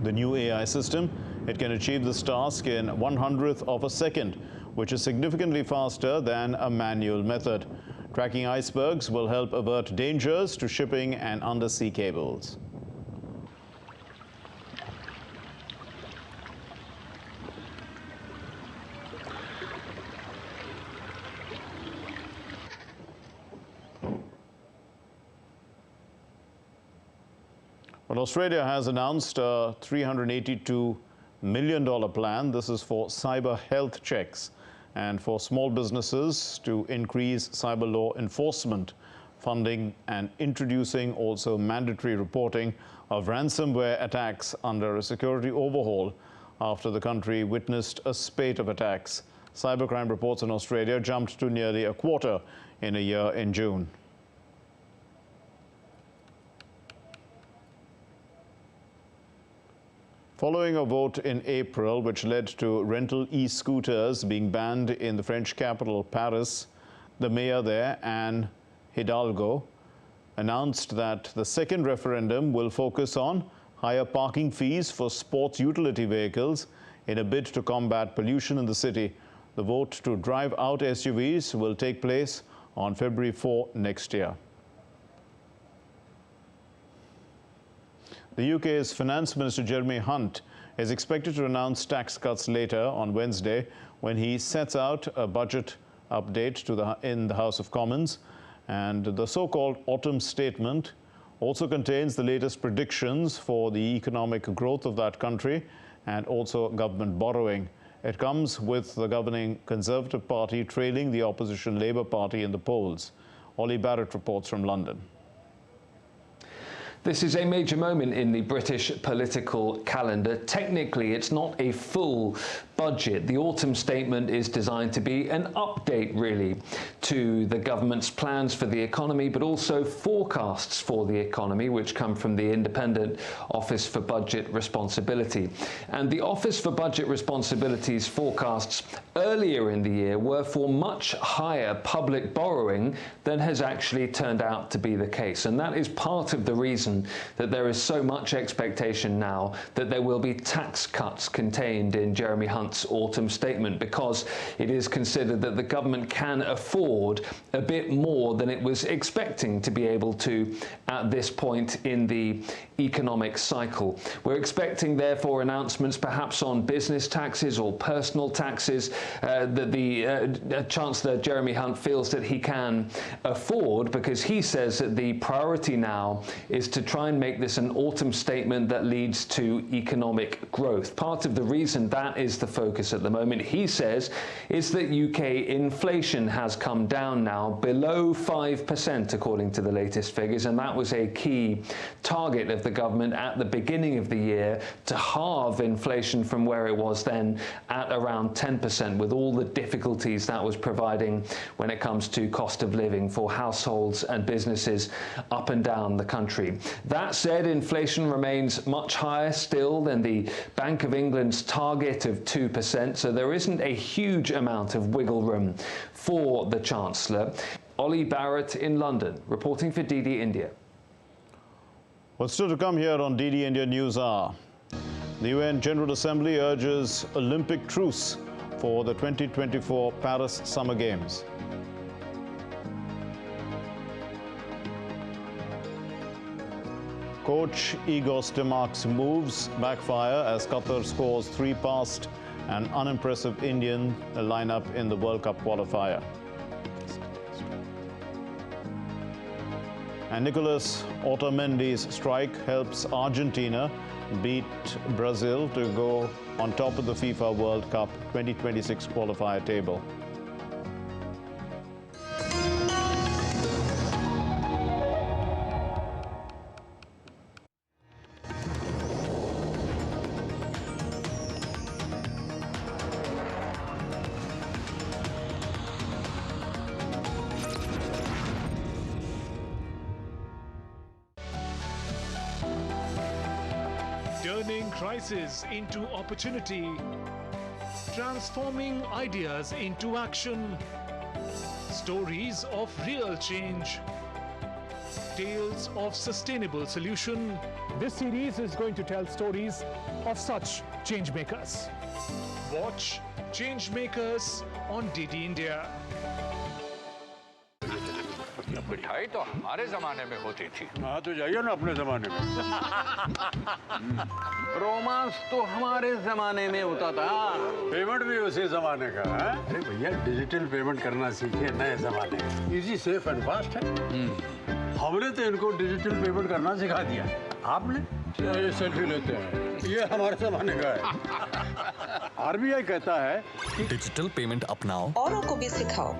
The new AI system, it can achieve this task in 1/100th of a second, which is significantly faster than a manual method. Tracking icebergs will help avert dangers to shipping and undersea cables. Well, Australia has announced a $382 million plan. This is for cyber health checks and for small businesses to increase cyber law enforcement funding and introducing also mandatory reporting of ransomware attacks under a security overhaul after the country witnessed a spate of attacks. Cybercrime reports in Australia jumped to nearly a quarter in a year in June. Following a vote in April which led to rental e-scooters being banned in the French capital, Paris, the mayor there, Anne Hidalgo, announced that the second referendum will focus on higher parking fees for sports utility vehicles in a bid to combat pollution in the city. The vote to drive out SUVs will take place on February 4 next year. The UK's Finance Minister Jeremy Hunt is expected to announce tax cuts later on Wednesday when he sets out a budget update in the House of Commons. And the so-called autumn statement also contains the latest predictions for the economic growth of that country and also government borrowing. It comes with the governing Conservative Party trailing the opposition Labour Party in the polls. Ollie Barrett reports from London. This is a major moment in the British political calendar. Technically, it's not a full budget. The autumn statement is designed to be an update, really, to the government's plans for the economy, but also forecasts for the economy, which come from the Independent Office for Budget Responsibility. And the Office for Budget Responsibility's forecasts earlier in the year were for much higher public borrowing than has actually turned out to be the case. And that is part of the reason that there is so much expectation now that there will be tax cuts contained in Jeremy Hunt's autumn statement, because it is considered that the government can afford a bit more than it was expecting to be able to at this point in the economic cycle. We're expecting, therefore, announcements perhaps on business taxes or personal taxes that the Chancellor Jeremy Hunt feels that he can afford, because he says that the priority now is to try and make this an autumn statement that leads to economic growth. Part of the reason that is the focus at the moment, he says, is that UK inflation has come down now below 5%, according to the latest figures, and that was a key target of the government at the beginning of the year, to halve inflation from where it was then at around 10%, with all the difficulties that was providing when it comes to cost of living for households and businesses up and down the country. That said, inflation remains much higher still than the Bank of England's target of 2%, so there isn't a huge amount of wiggle room for the Chancellor. Ollie Barrett in London, reporting for DD India. Well, still to come here on DD India News Hour. The UN General Assembly urges Olympic truce for the 2024 Paris Summer Games. Coach Igor Stimacz's moves backfire as Qatar scores 3 past an unimpressive Indian lineup in the World Cup qualifier. And Nicolas Otamendi's strike helps Argentina beat Brazil to go on top of the FIFA World Cup 2026 qualifier table. Turning crisis into opportunity, transforming ideas into action, stories of real change, tales of sustainable solution. This series is going to tell stories of such change makers. Watch Change Makers on DD India. मिठाई तो हमारे जमाने में होती थी। हाँ तो जाइए ना अपने जमाने में। रोमांस तो हमारे जमाने में होता था। पेमेंट भी उसी जमाने का है। अरे भैया डिजिटल पेमेंट करना सीखे नए जमाने में। इजी सेफ एंड फास्ट है। हमने तो इनको डिजिटल पेमेंट करना सिखा दिया। आपने? ये सेल्फी लेते हैं। ये हमारे जमाने का है। आरबीआई कहता है कि डिजिटल पेमेंट अपनाओ औरों को भी सिखाओ।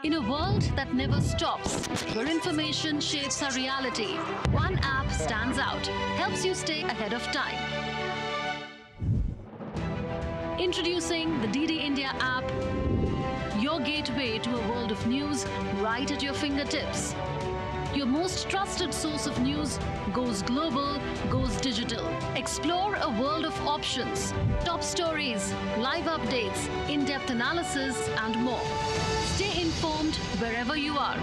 In a world that never stops, where information shapes our reality, one app stands out, helps you stay ahead of time. Introducing the DD India app, your gateway to a world of news right at your fingertips. Your most trusted source of news goes global, goes digital. Explore a world of options, top stories, live updates, in-depth analysis, and more. Stay informed wherever you are.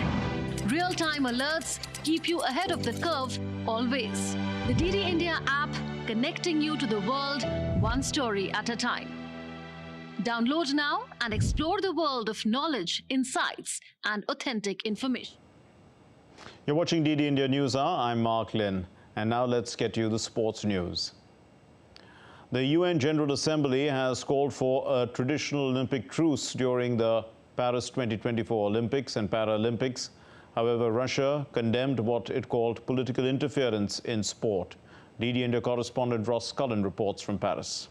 Real-time alerts keep you ahead of the curve always. The DD India app, connecting you to the world one story at a time. Download now and explore the world of knowledge, insights, and authentic information. You're watching DD India News Hour. I'm Mark Lynn. And now let's get you the sports news. The UN General Assembly has called for a traditional Olympic truce during the Paris 2024 Olympics and Paralympics. However, Russia condemned what it called political interference in sport. DD India correspondent Ross Cullen reports from Paris.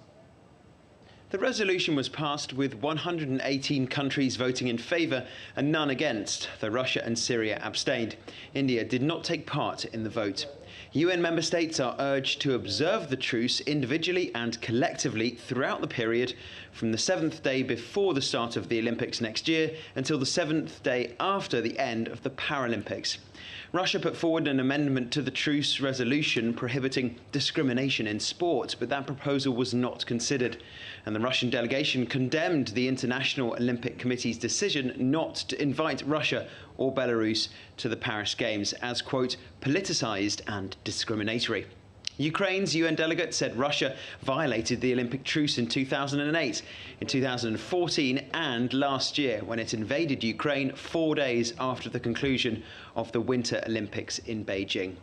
The resolution was passed with 118 countries voting in favour and none against, though Russia and Syria abstained. India did not take part in the vote. UN member states are urged to observe the truce individually and collectively throughout the period from the 7th day before the start of the Olympics next year until the 7th day after the end of the Paralympics. Russia put forward an amendment to the truce resolution prohibiting discrimination in sport, but that proposal was not considered. And the Russian delegation condemned the International Olympic Committee's decision not to invite Russia or Belarus to the Paris Games as, quote, politicised and discriminatory. Ukraine's UN delegate said Russia violated the Olympic truce in 2008, in 2014 and last year when it invaded Ukraine 4 days after the conclusion of the Winter Olympics in Beijing.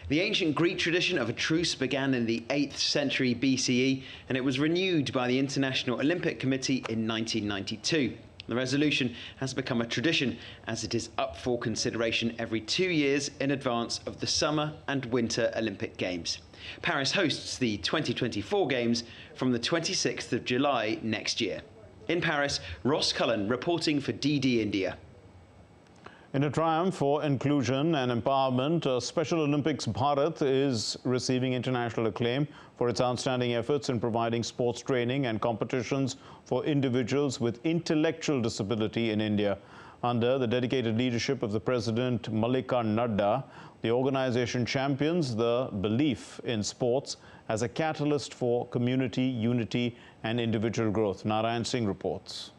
The ancient Greek tradition of a truce began in the 8th century BCE and it was renewed by the International Olympic Committee in 1992. The resolution has become a tradition as it is up for consideration every 2 years in advance of the Summer and Winter Olympic Games. Paris hosts the 2024 Games from the 26th of July next year. In Paris, Ross Cullen reporting for DD India. In a triumph for inclusion and empowerment, Special Olympics Bharat is receiving international acclaim for its outstanding efforts in providing sports training and competitions for individuals with intellectual disability in India. Under the dedicated leadership of the President Mallika Nadda, the organization champions the belief in sports as a catalyst for community unity and individual growth. Narayan Singh reports.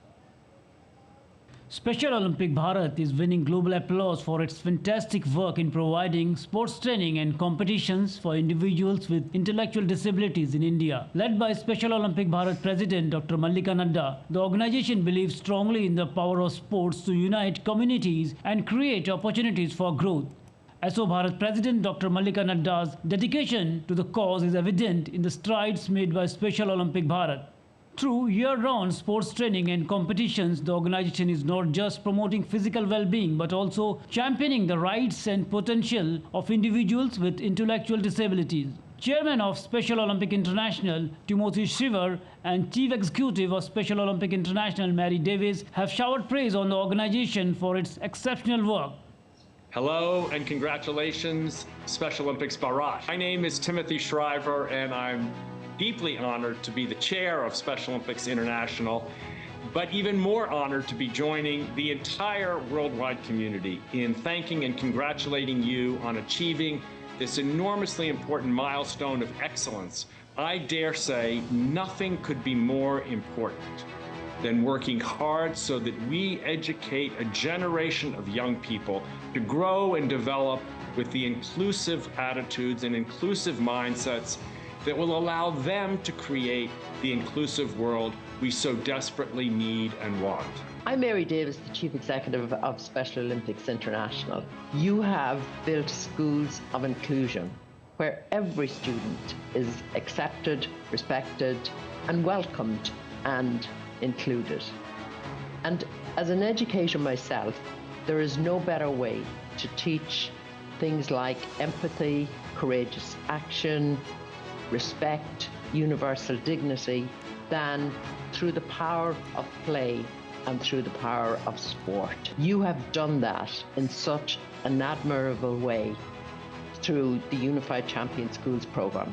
Special Olympic Bharat is winning global applause for its fantastic work in providing sports training and competitions for individuals with intellectual disabilities in India. Led by Special Olympic Bharat President Dr. Mallika Nadda, the organization believes strongly in the power of sports to unite communities and create opportunities for growth. SO Bharat President Dr. Mallika Nadda's dedication to the cause is evident in the strides made by Special Olympic Bharat. Through year-round sports training and competitions, the organization is not just promoting physical well-being but also championing the rights and potential of individuals with intellectual disabilities. Chairman of Special Olympic International, Timothy Shriver, and Chief Executive of Special Olympic International, Mary Davis, have showered praise on the organization for its exceptional work. Hello and congratulations, Special Olympics Bharat. My name is Timothy Shriver and I'm deeply honored to be the chair of Special Olympics International, but even more honored to be joining the entire worldwide community in thanking and congratulating you on achieving this enormously important milestone of excellence. I dare say nothing could be more important than working hard so that we educate a generation of young people to grow and develop with the inclusive attitudes and inclusive mindsets that will allow them to create the inclusive world we so desperately need and want. I'm Mary Davis, the Chief Executive of Special Olympics International. You have built schools of inclusion where every student is accepted, respected, and welcomed and included. And as an educator myself, there is no better way to teach things like empathy, courageous action, respect, universal dignity, than through the power of play and through the power of sport. You have done that in such an admirable way through the Unified Champion Schools program.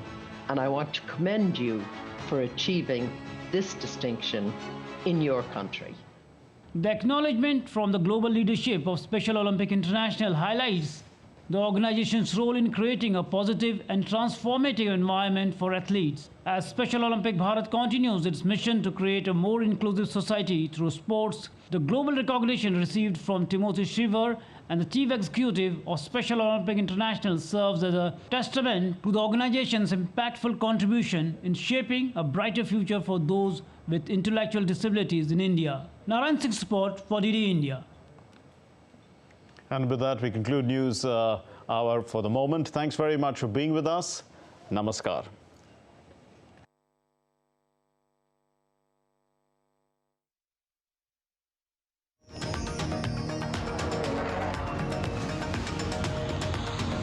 And I want to commend you for achieving this distinction in your country. The acknowledgement from the global leadership of Special Olympic International highlights the organization's role in creating a positive and transformative environment for athletes. As Special Olympic Bharat continues its mission to create a more inclusive society through sports, the global recognition received from Timothy Shriver and the Chief Executive of Special Olympic International serves as a testament to the organization's impactful contribution in shaping a brighter future for those with intellectual disabilities in India. Narayan Singh Sport for DD India. And with that, we conclude News Hour for the moment. Thanks very much for being with us. Namaskar.